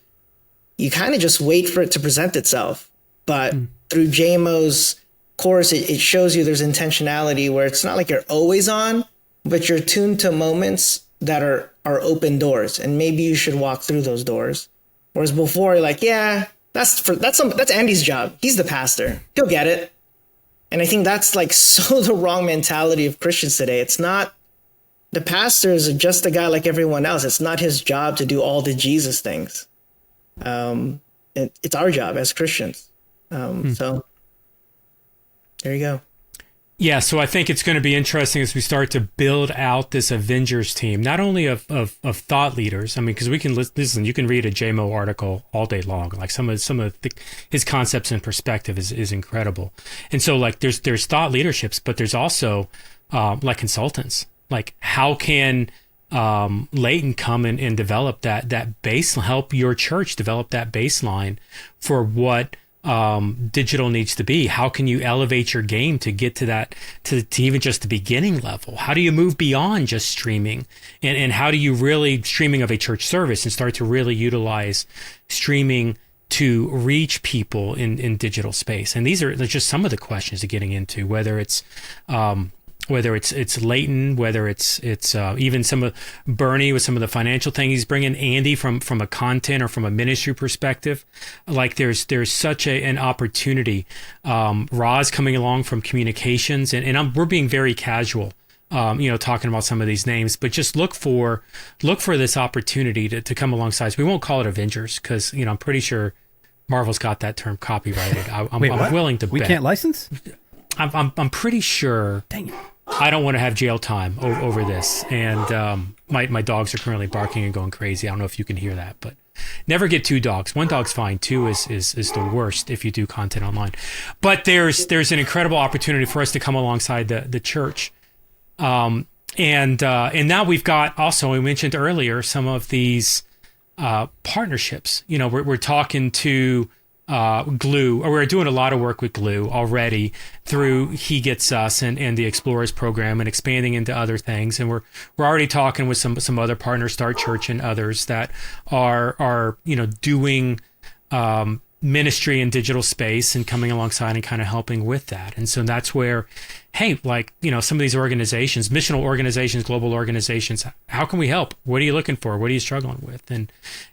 you kind of just wait for it to present itself. But through JMO's course, it shows you there's intentionality where it's not like you're always on, but you're tuned to moments that are open doors, and maybe you should walk through those doors. Whereas before, you're like, yeah, that's Andy's job. He's the pastor. He'll get it. And I think that's like so the wrong mentality of Christians today. It's not, the pastor is just a guy like everyone else. It's not his job to do all the Jesus things. It's our job as Christians. So there you go. Yeah, so I think it's going to be interesting as we start to build out this Avengers team, not only of thought leaders. I mean, because we can listen, you can read a JMO article all day long. Like some of his concepts and perspective is incredible. And so like there's thought leaderships, but there's also like consultants. Like how can Leighton come and develop that base, help your church develop that baseline for what digital needs to be? How can you elevate your game to get to that, to even just the beginning level? How do you move beyond just streaming? And how do you really streaming of a church service and start to really utilize streaming to reach people in digital space? And these are just some of the questions to getting into, whether it's Leighton, whether it's even some of Bernie with some of the financial things he's bringing, Andy from a content or from a ministry perspective. Like there's such an opportunity. Roz coming along from communications, and we're being very casual, talking about some of these names, but just look for this opportunity to come alongside. We won't call it Avengers because I'm pretty sure Marvel's got that term copyrighted. I'm willing to bet. We can't license? I'm pretty sure. Dang it. I don't want to have jail time over this. And my dogs are currently barking and going crazy. I don't know if you can hear that, but never get 2 dogs. 1 dog's fine. 2 is the worst if you do content online. But there's an incredible opportunity for us to come alongside the church. And now we've got also, we mentioned earlier, some of these partnerships. We're talking to Gloo, or we're doing a lot of work with Gloo already through He Gets Us and the Explorers program, and expanding into other things. And we're already talking with some other partners, Start Church and others, that are doing ministry in digital space and coming alongside and kind of helping with that. And so that's where, hey, some of these organizations, missional organizations, global organizations, how can we help? What are you looking for? What are you struggling with?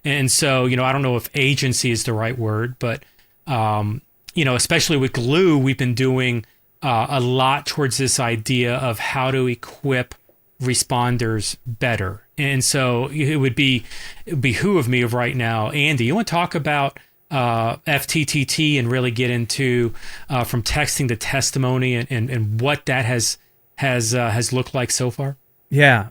And so, I don't know if agency is the right word, but, especially with Gloo, we've been doing a lot towards this idea of how to equip responders better. And so it would behoove me of right now, Andy, you want to talk about FTTT and really get into from texting to testimony and what that has looked like so far? Yeah,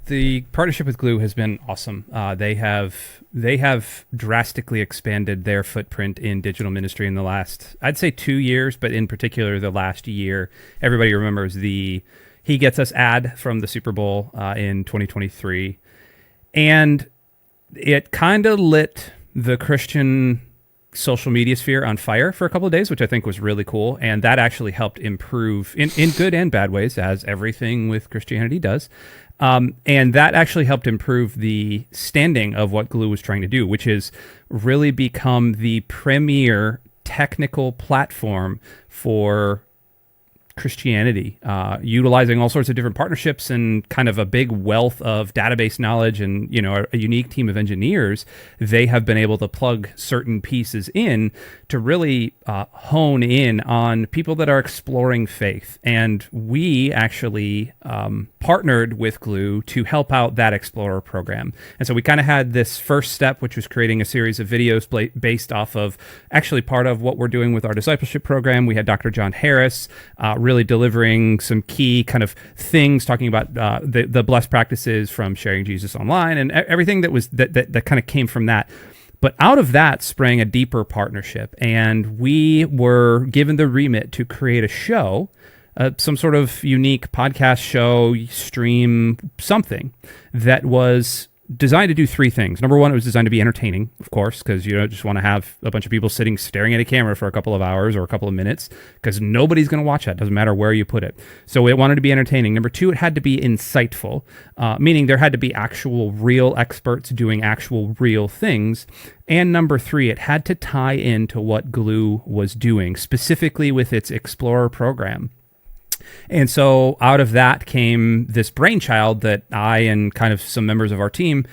the partnership with Gloo has been awesome. They have drastically expanded their footprint in digital ministry in the last, I'd say 2 years, but in particular the last year. Everybody remembers the He Gets Us ad from the Super Bowl in 2023, and it kind of lit the Christian social media sphere on fire for a couple of days, which I think was really cool. And that actually helped improve in good and bad ways, as everything with Christianity does. And that actually helped improve the standing of what Gloo was trying to do, which is really become the premier technical platform for Christianity, utilizing all sorts of different partnerships and kind of a big wealth of database knowledge and, a unique team of engineers. They have been able to plug certain pieces in to really hone in on people that are exploring faith. And we actually partnered with Gloo to help out that Explorer program. And so we kind of had this first step, which was creating a series of videos based off of actually part of what we're doing with our discipleship program. We had Dr. John Harris really delivering some key kind of things, talking about the blessed practices from sharing Jesus online and everything that kind of came from that. But out of that sprang a deeper partnership, and we were given the remit to create a show, some sort of unique podcast show, stream, something that was designed to do three things. Number one, it was designed to be entertaining, of course, because you don't just want to have a bunch of people staring at a camera for a couple of hours or a couple of minutes, because nobody's going to watch that. Doesn't matter where you put it. So it wanted to be entertaining. Number two, it had to be insightful, meaning there had to be actual real experts doing actual real things. And number three, it had to tie into what Gloo was doing, specifically with its Explorer program. And so out of that came this brainchild that I and kind of some members of our team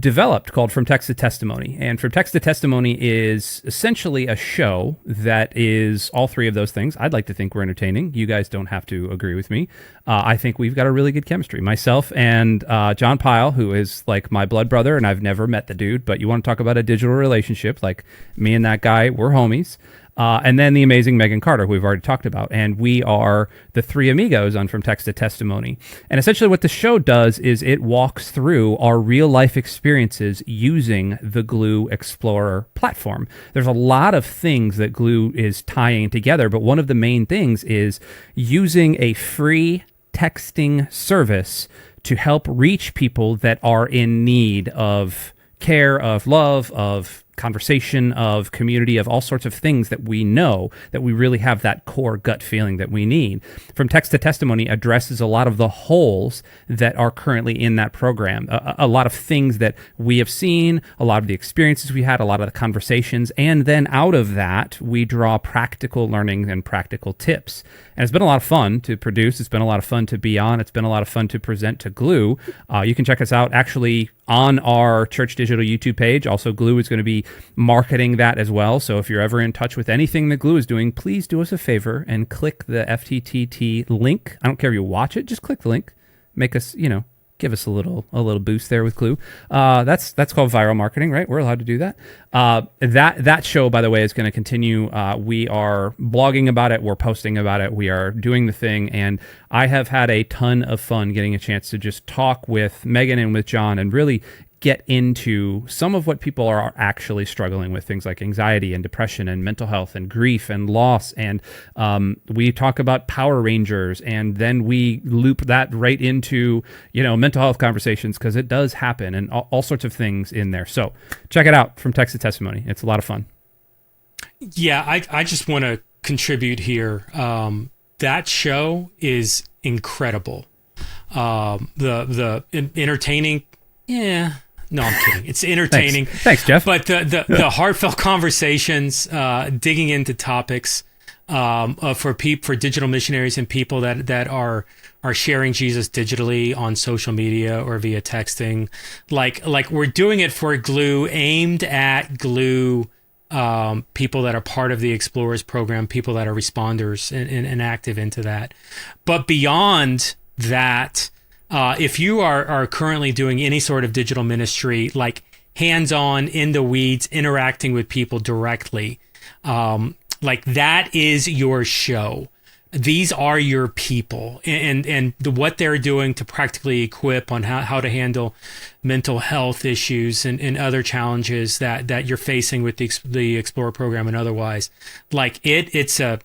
developed called From Text to Testimony. And From Text to Testimony is essentially a show that is all three of those things. I'd like to think we're entertaining. You guys don't have to agree with me. I think we've got a really good chemistry. Myself and John Pyle, who is like my blood brother, and I've never met the dude, but you want to talk about a digital relationship, like me and that guy, we're homies. And then the amazing Megan Carter, who we've already talked about. And we are the three amigos on From Text to Testimony. And essentially what the show does is it walks through our real life experiences using the Gloo Explorer platform. There's a lot of things that Gloo is tying together, but one of the main things is using a free texting service to help reach people that are in need of care, of love, of conversation, of community, of all sorts of things that we know that we really have that core gut feeling that we need. From Text to Testimony addresses a lot of the holes that are currently in that program, a lot of things that we have seen, a lot of the experiences we had, a lot of the conversations, and then out of that, we draw practical learning and practical tips. And it's been a lot of fun to produce. It's been a lot of fun to be on. It's been a lot of fun to present to Gloo. You can check us out actually on our Church.digital YouTube page. Also, Gloo is going to be marketing that as well. So if you're ever in touch with anything that Gloo is doing, please do us a favor and click the FTTT link. I don't care if you watch it, just click the link. Make us, give us a little boost there with Gloo. That's called viral marketing, right? We're allowed to do that. That show, by the way, is going to continue. We are blogging about it. We're posting about it. We are doing the thing. And I have had a ton of fun getting a chance to just talk with Megan and with John and really get into some of what people are actually struggling with, things like anxiety and depression and mental health and grief and loss. And we talk about Power Rangers, and then we loop that right into, mental health conversations, because it does happen, and all sorts of things in there. So check it out, From Text to Testimony. It's a lot of fun. Yeah, I just want to contribute here. That show is incredible. The entertaining, yeah. No, I'm kidding. It's entertaining. Thanks, Jeff. But the heartfelt conversations, digging into topics for digital missionaries and people that are sharing Jesus digitally on social media or via texting, like we're doing it for Gloo, aimed at Gloo. People that are part of the Explorers program, people that are responders and active into that. But beyond that, if you are currently doing any sort of digital ministry, like hands-on, in the weeds, interacting with people directly, like that is your show. These are your people, and what they're doing to practically equip on how to handle mental health issues and other challenges that you're facing with the Explorer program and otherwise. Like it's a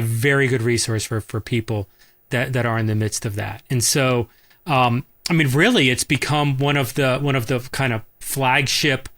very good resource for people that are in the midst of that. And so, I mean, really, it's become one of the kind of flagship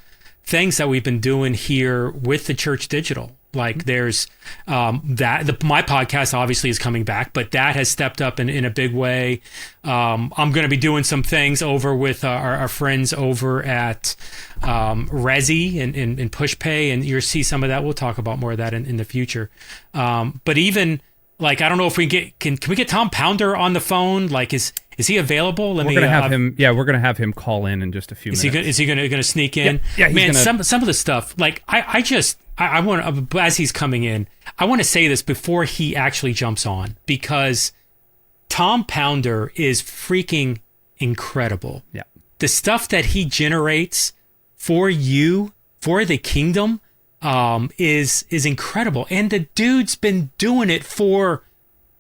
things that we've been doing here with the Church Digital. Like there's my podcast obviously is coming back, but that has stepped up in a big way. I'm going to be doing some things over with our friends over at Resi and PushPay, and you'll see some of that. We'll talk about more of that in the future. But even like, I don't know if we can we get Tom Pounder on the phone? Like, is he available? We're gonna have him. Yeah, we're gonna have him call in just a few minutes. Is he gonna sneak in? Yeah, man. Some of the stuff, like I want, as he's coming in, I want to say this before he actually jumps on, because Tom Pounder is freaking incredible. Yeah. The stuff that he generates for you, for the kingdom, is incredible. And the dude's been doing it for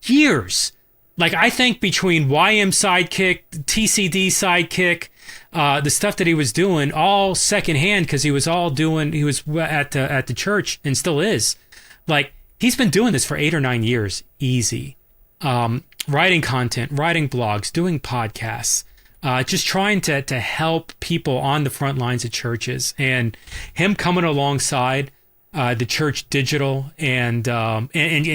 years. Like, I think between YM Sidekick, TCD Sidekick, the stuff that he was doing all secondhand, because he was at the church and still is. Like, he's been doing this for 8 or 9 years, easy. Writing content, writing blogs, doing podcasts, just trying to help people on the front lines of churches. And him coming alongside the Church Digital and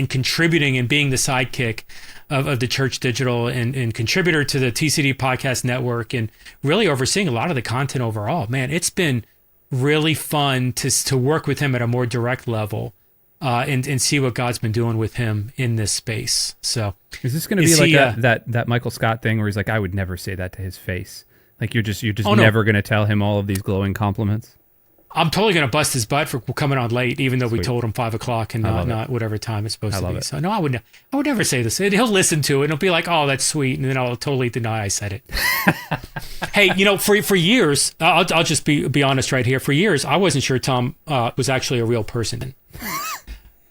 contributing and being the sidekick of the Church Digital and contributor to the TCD Podcast Network, and really overseeing a lot of the content overall. Man, it's been really fun to work with him at a more direct level and see what God's been doing with him in this space. So is this going to be like that Michael Scott thing where he's like, I would never say that to his face? Like you're just never going to tell him all of these glowing compliments? I'm totally going to bust his butt for coming on late, even though we told him 5 o'clock and not whatever time it's supposed to be. So no, I would never say this. He'll listen to it and he'll be like, "Oh, that's sweet," and then I'll totally deny I said it. Hey, for years, I'll just be honest right here. For years, I wasn't sure Tom was actually a real person.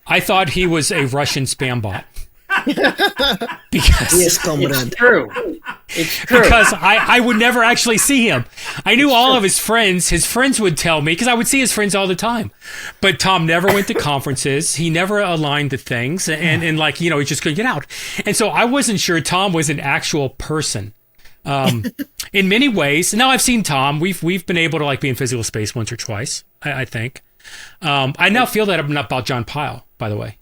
I thought he was a Russian spam bot. Because yes, comrade. It's true. Because I would never actually see him. I knew all of his friends. His friends would tell me, because I would see his friends all the time. But Tom never went to conferences. He never aligned to things. And he just couldn't get out. And so I wasn't sure Tom was an actual person. In many ways. Now I've seen Tom. We've been able to be in physical space once or twice, I think. I now feel that about John Pyle, by the way.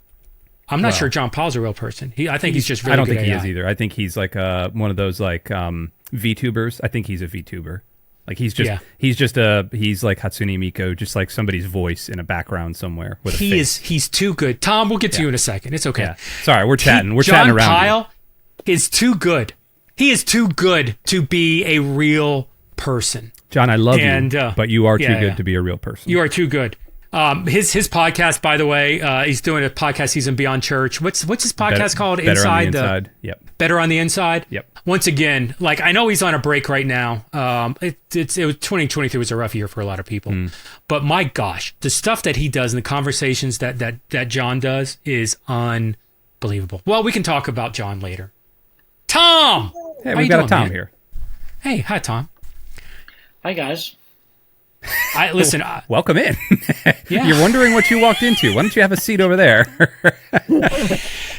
I'm not sure John Paul's a real person. I think he's just really good. I don't think he is either. I think he's like one of those VTubers. I think he's a VTuber. Like he's like Hatsune Miku, just like somebody's voice in a background somewhere with a face. He's too good. Tom, we'll get to you in a second. It's okay. Yeah. Sorry, we're chatting. We're chatting around. John Pyle is too good. He is too good to be a real person. John, I love you, but you are too good to be a real person. You are too good. His podcast, by the way, he's doing a podcast season Beyond Church. What's his podcast called? Better on the Inside. Yep. Better on the Inside. Yep. Once again, I know he's on a break right now. It was 2023 was a rough year for a lot of people, but my gosh, the stuff that he does and the conversations that John does is unbelievable. Well, we can talk about John later. Tom, hey, we got a Tom here. Hey, hi Tom. Hi guys. Listen. Welcome in. Yeah. You're wondering what you walked into. Why don't you have a seat over there?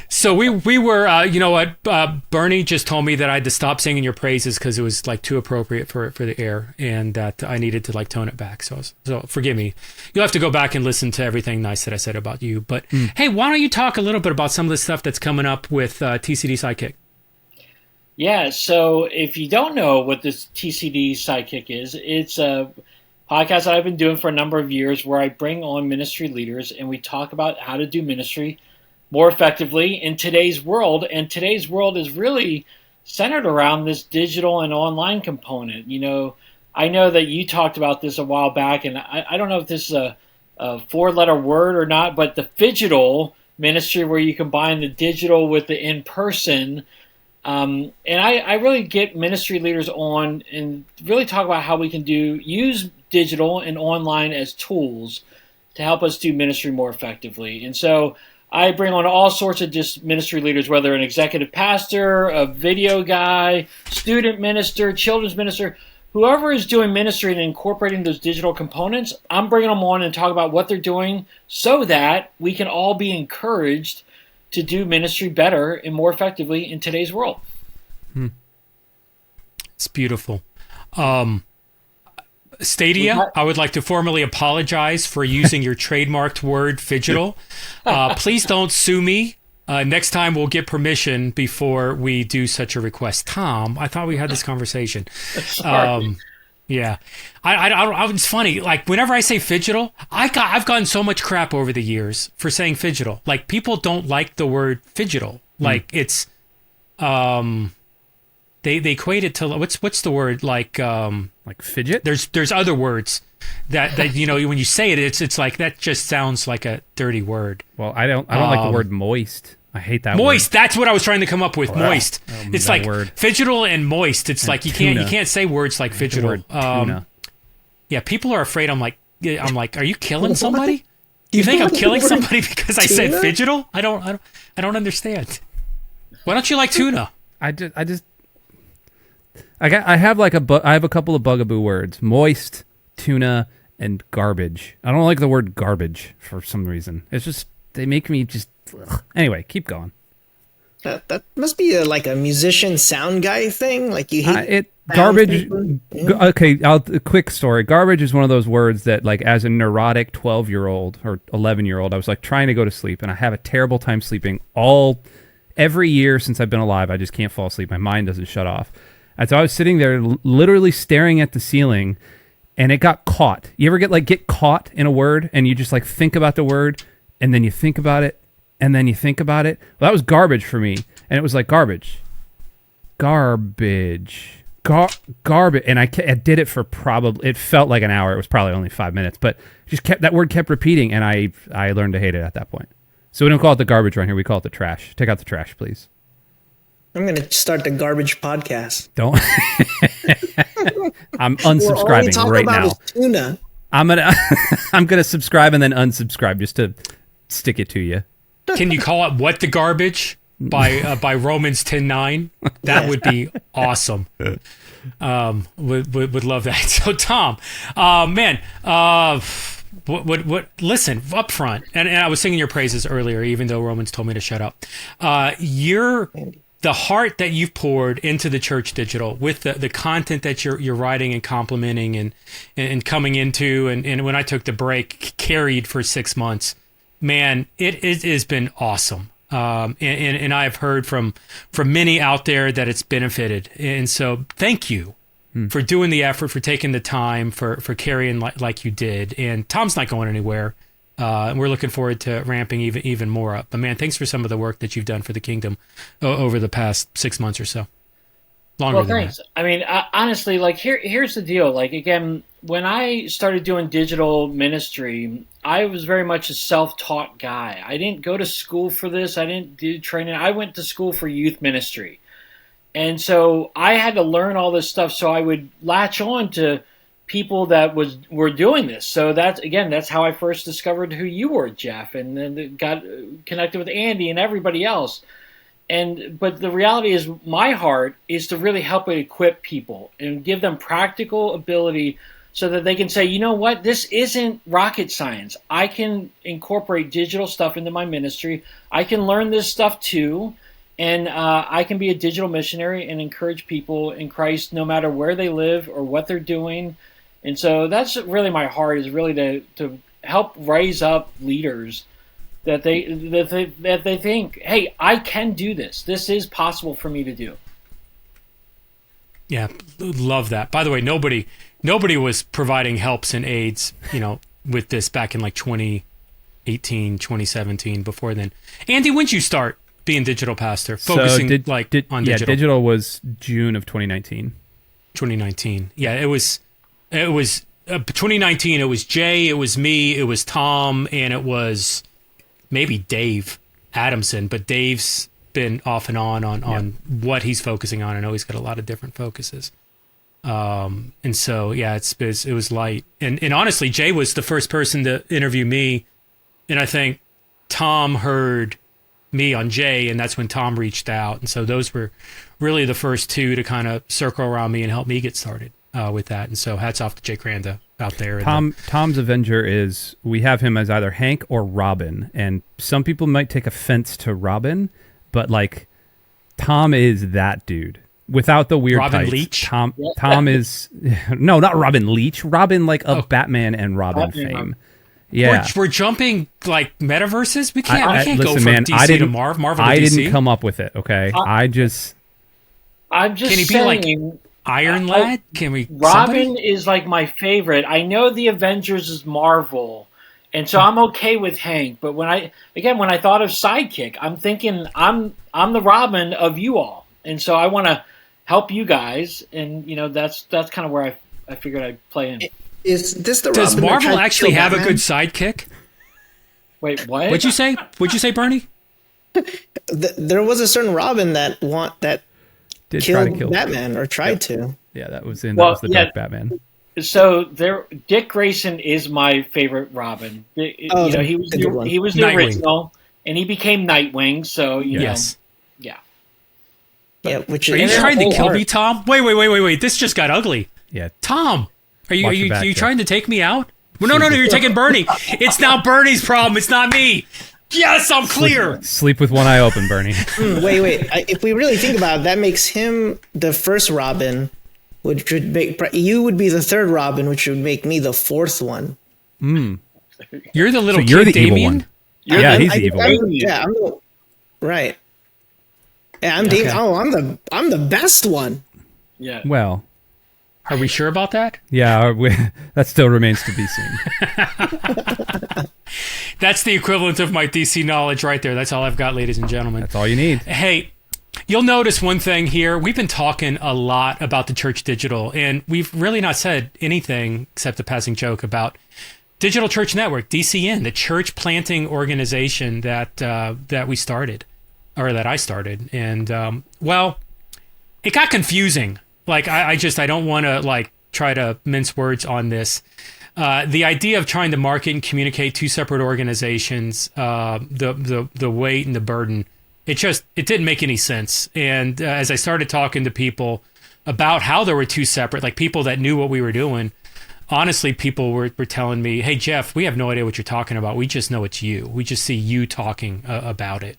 So we were, you know what? Bernie just told me that I had to stop singing your praises because it was like too appropriate for the air, and that I needed to like tone it back. So forgive me. You'll have to go back and listen to everything nice that I said about you. But hey, why don't you talk a little bit about some of the stuff that's coming up with TCD Sidekick? Yeah. So if you don't know what this TCD Sidekick is, it's a podcast that I've been doing for a number of years where I bring on ministry leaders and we talk about how to do ministry more effectively in today's world. And today's world is really centered around this digital and online component. You know, I know that you talked about this a while back, and I don't know if this is a four-letter word or not, but the phygital ministry where you combine the digital with the in-person. And I really get ministry leaders on and really talk about how we can use digital and online as tools to help us do ministry more effectively. And so I bring on all sorts of just ministry leaders, whether an executive pastor, a video guy, student minister, children's minister, whoever is doing ministry and incorporating those digital components. I'm bringing them on and talk about what they're doing so that we can all be encouraged to do ministry better and more effectively in today's world. It's beautiful. Stadia, I would like to formally apologize for using your trademarked word, phygital. Please don't sue me. Next time we'll get permission before we do such a request. Tom, I thought we had this conversation. Yeah. It's funny. Like, whenever I say phygital, I've gotten so much crap over the years for saying phygital. Like, people don't like the word phygital. Like, it's, they equate it to, what's the word? Like fidget? There's other words that, you know, when you say it, it's like, that just sounds like a dirty word. Well, I don't like the word moist. I hate that moist. word. That's what I was trying to come up with. Moist. It's like word. phygital and moist. It's and like you can't say words like phygital. Tuna. Yeah, people are afraid. I'm like, are you killing somebody? Do you think I'm killing somebody because I said phygital? I don't understand. Why don't you like tuna? I have a couple of bugaboo words: moist, tuna, and garbage. I don't like the word garbage for some reason. It's just they make me just. Ugh. Anyway, keep going. That must be like a musician sound guy thing. Like you hate garbage. Okay, a quick story. Garbage is one of those words that, like, as a neurotic 12-year-old or 11-year-old, I was like trying to go to sleep, and I have a terrible time sleeping. Every year since I've been alive, I just can't fall asleep. My mind doesn't shut off. And so I was sitting there literally staring at the ceiling, and it got caught. You ever get caught in a word, and you just like think about the word, and then you think about it, and then you think about it? Well, that was garbage for me. And it was like garbage. And I did it for it felt like an hour. It was probably only 5 minutes, but that word kept repeating, and I learned to hate it at that point. So we don't call it the garbage around here. We call it the trash. Take out the trash, please. I'm going to start the garbage podcast. Don't. I'm unsubscribing right now. Tuna. I'm gonna subscribe and then unsubscribe just to stick it to you. Can you call it "What the Garbage" by Romans 10:9? That would be awesome. Would love that. So Tom, man, listen up front, and I was singing your praises earlier, even though Romans told me to shut up. The heart that you've poured into the Church Digital with the content that you're writing and complimenting and coming into, and when I took the break, carried for 6 months. Man, it has been awesome. And I've heard from many out there that it's benefited. And so thank you for doing the effort, for taking the time, for carrying like you did. And Tom's not going anywhere. And we're looking forward to ramping even more up. But man, thanks for some of the work that you've done for the kingdom over the past 6 months or so. Longer than thanks. that. I mean, honestly, like here's the deal. Like, again, when I started doing digital ministry, I was very much a self-taught guy. I didn't go to school for this. I didn't do training. I went to school for youth ministry. And so I had to learn all this stuff so I would latch on to people that were doing this. So that's how I first discovered who you were, Jeff, and then got connected with Andy and everybody else. But the reality is, my heart is to really help equip people and give them practical ability so that they can say, you know what, this isn't rocket science. I can incorporate digital stuff into my ministry. I can learn this stuff too. And I can be a digital missionary and encourage people in Christ no matter where they live or what they're doing. And so that's really my heart, is really to help raise up leaders that they think, hey, I can do this. This is possible for me to do. Yeah, love that. By the way, nobody was providing helps and aids, with this back in like 2018, 2017. Before then, Andy, when'd you start being digital pastor, focusing on digital? Yeah, digital was June of 2019. 2019. Yeah, it was 2019. It was Jay, it was me, it was Tom, and it was maybe Dave Adamson. But Dave's been off and on what he's focusing on. I know he's got a lot of different focuses. And so, yeah, it was light. And honestly, Jay was the first person to interview me. And I think Tom heard me on Jay, and that's when Tom reached out. And so those were really the first two to kind of circle around me and help me get started with that. And so hats off to Jay Cranda out there. Tom's Avenger is, we have him as either Hank or Robin. And some people might take offense to Robin, but like Tom is that dude. Without the weird Robin tights. Leach? Tom is no, not Robin Leach. Robin like of Batman and Robin fame. Yeah, we're jumping like metaverses. We can't listen, go from man, DC to Marvel to DC. I didn't come up with it. Okay, I'm just Can he saying, be like Iron Lad? Can we? Robin is like my favorite. I know the Avengers is Marvel, and so I'm okay with Hank. But when I thought of sidekick, I'm thinking I'm the Robin of you all, and so I want to help you guys, and that's kind of where I figured I'd play in. Is this the Does Robin Marvel actually have Batman? a good sidekick? Wait, what? What'd you say? Bernie? There was a certain Robin that did killed try to kill Batman or tried to. Yeah, that was the Dark Batman. So Dick Grayson is my favorite Robin. He was the original, and he became Nightwing. So yes. Yeah, which are you trying to kill me, Tom? Wait! This just got ugly. Yeah, Tom, are you trying to take me out? Well, no, you're taking Bernie. It's now Bernie's problem. It's not me. Yes, I'm clear. Sleep with one eye open, Bernie. Wait. If we really think about it, that makes him the first Robin, which would make you would be the third Robin, which would make me the fourth one. You're the little kid, you're the Damien? evil one. He's the evil one. Right. Yeah, I'm Damien. Oh, I'm the best one. Yeah. Well, are we sure about that? Yeah, that still remains to be seen. That's the equivalent of my DC knowledge right there. That's all I've got, ladies and gentlemen. That's all you need. Hey, you'll notice one thing here. We've been talking a lot about the Church Digital, and we've really not said anything except a passing joke about Digital Church Network, DCN, the church planting organization that we started, or that I started. And, it got confusing. Like, I don't want to, try to mince words on this. The idea of trying to market and communicate two separate organizations, the weight and the burden, it didn't make any sense. And as I started talking to people about how there were two separate, like people that knew what we were doing, honestly, people were telling me, hey, Jeff, we have no idea what you're talking about. We just know it's you. We just see you talking about it.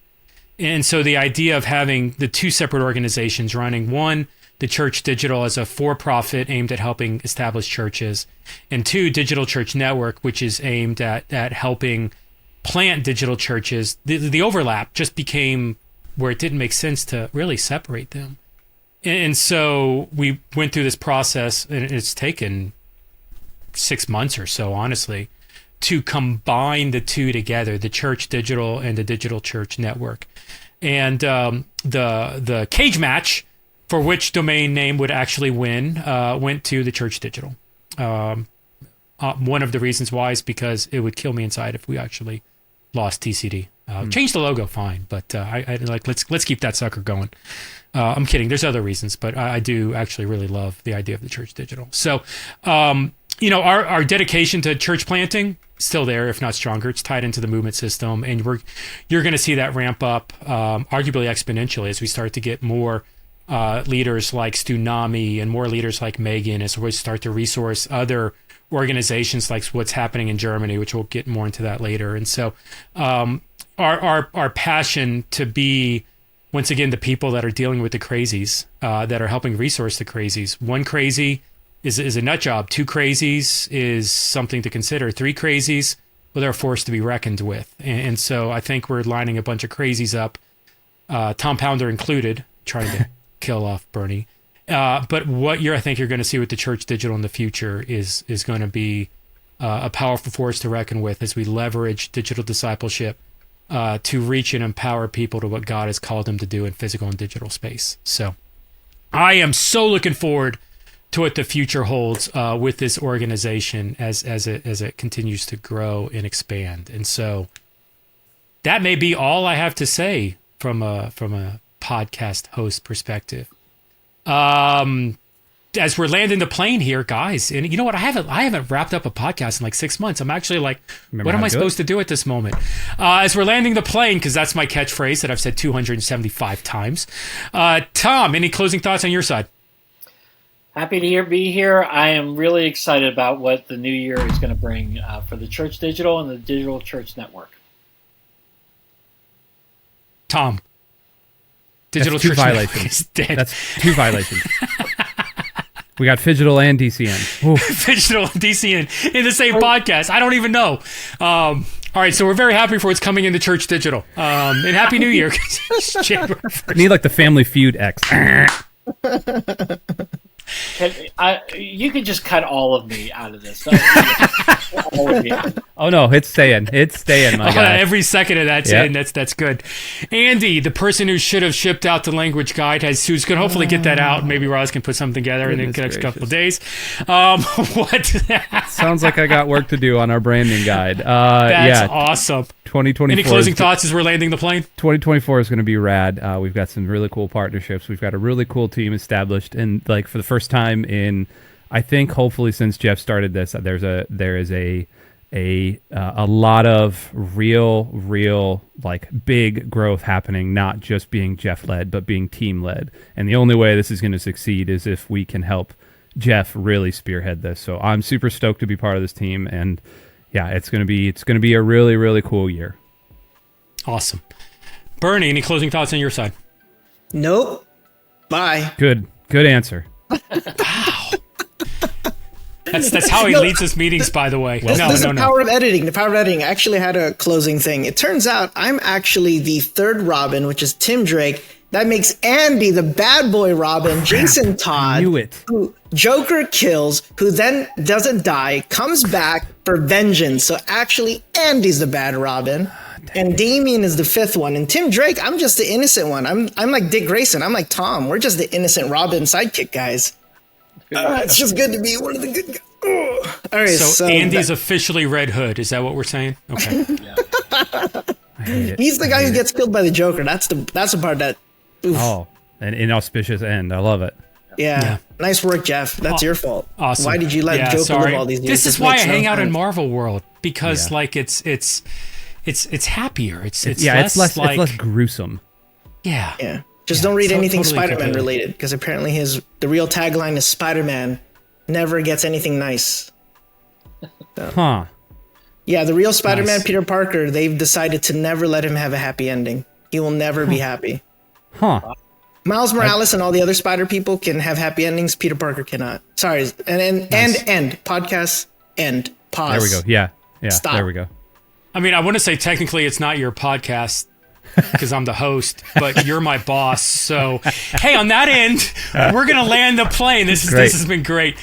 And so the idea of having the two separate organizations running, one, the Church Digital as a for-profit aimed at helping establish churches, and two, Digital Church Network, which is aimed at helping plant digital churches. The overlap just became where it didn't make sense to really separate them. And so we went through this process, and it's taken 6 months or so, honestly, to combine the two together, the Church Digital and the Digital Church Network. And the cage match for which domain name would actually win went to the Church Digital. One of the reasons why is because it would kill me inside if we actually lost TCD. Change the logo, fine, but I let's keep that sucker going. I'm kidding. There's other reasons, but I do actually really love the idea of the Church Digital. So, our dedication to church planting still there, if not stronger. It's tied into the movement system, and you're going to see that ramp up, arguably exponentially, as we start to get more leaders like Stunami and more leaders like Megan as we start to resource other organizations like what's happening in Germany, which we'll get more into that later. And so our passion to be, once again, the people that are dealing with the crazies, that are helping resource the crazies. One crazy is a nut job. Two crazies is something to consider. Three crazies, well, they're a force to be reckoned with. And so I think we're lining a bunch of crazies up, Tom Pounder included, trying to kill off Bernie. But what I think you're going to see with the Church Digital in the future is going to be a powerful force to reckon with as we leverage digital discipleship to reach and empower people to what God has called them to do in physical and digital space. So I am so looking forward to what the future holds with this organization as it continues to grow and expand. And so that may be all I have to say from a podcast host perspective. As we're landing the plane here, guys, and you know what? I haven't wrapped up a podcast in like 6 months. I'm actually like, what am I supposed to do at this moment? As we're landing the plane, because that's my catchphrase that I've said 275 times. Tom, any closing thoughts on your side? Happy to be here. I am really excited about what the new year is going to bring for the Church Digital and the Digital Church Network. Tom. Digital Church Network is dead. That's 2 violations. We got Phygital and DCN. Phygital and DCN in the same podcast. I don't even know. All right, so we're very happy for what's coming into Church Digital. And Happy New Year. Need like the Family Feud X. You could just cut all of me out of this. Oh no, it's staying. It's staying, my guy. Every second of that's in. That's good. Andy, the person who should have shipped out the language guide, who's going to hopefully get that out. Maybe Roz can put something together in the next couple of days. What? Sounds like I got work to do on our branding guide. That's awesome. 2024. Any closing thoughts as we're landing the plane? 2024 is going to be rad. We've got some really cool partnerships. We've got a really cool team established, and like for the first time in, I think, hopefully since Jeff started this, there is a lot of real like big growth happening, not just being Jeff led, but being team led. And the only way this is going to succeed is if we can help Jeff really spearhead this. So I'm super stoked to be part of this team, and yeah, it's going to be a really, really cool year. Awesome. Bernie, any closing thoughts on your side? Nope. Bye. Good answer. Wow. That's how he leads his meetings, by the way. This is the power of editing. The power of editing. I actually had a closing thing. It turns out I'm actually the third Robin, which is Tim Drake. That makes Andy the bad boy Robin. Jason Todd, I knew it. Who Joker kills, who then doesn't die, comes back for vengeance. So actually, Andy's the bad Robin. And Damien is the fifth one. And Tim Drake, I'm just the innocent one. I'm like Dick Grayson. I'm like Tom. We're just the innocent Robin sidekick guys. It's just good to be one of the good guys. All right, so Andy's officially Red Hood. Is that what we're saying? Okay. He's the guy who gets killed by the Joker. That's the part that. Oof. Oh, an inauspicious end. I love it. Yeah. Nice work, Jeff. That's your fault. Awesome. Why did you let Joker live all these years? This is why I hang out in Marvel World, because like it's happier. It's less gruesome. Yeah. Yeah. Just don't read anything Spider-Man related, because apparently the real tagline is Spider-Man never gets anything nice. So. Huh. Yeah, the real Spider-Man, Peter Parker, they've decided to never let him have a happy ending. He will never be happy. Huh. Miles Morales and all the other Spider people can have happy endings. Peter Parker cannot. Sorry. And end. Podcast, end. Pause. There we go. Yeah. Stop. There we go. I mean, I want to say technically it's not your podcast because I'm the host, but you're my boss. So, hey, on that end, we're going to land the plane. This has been great.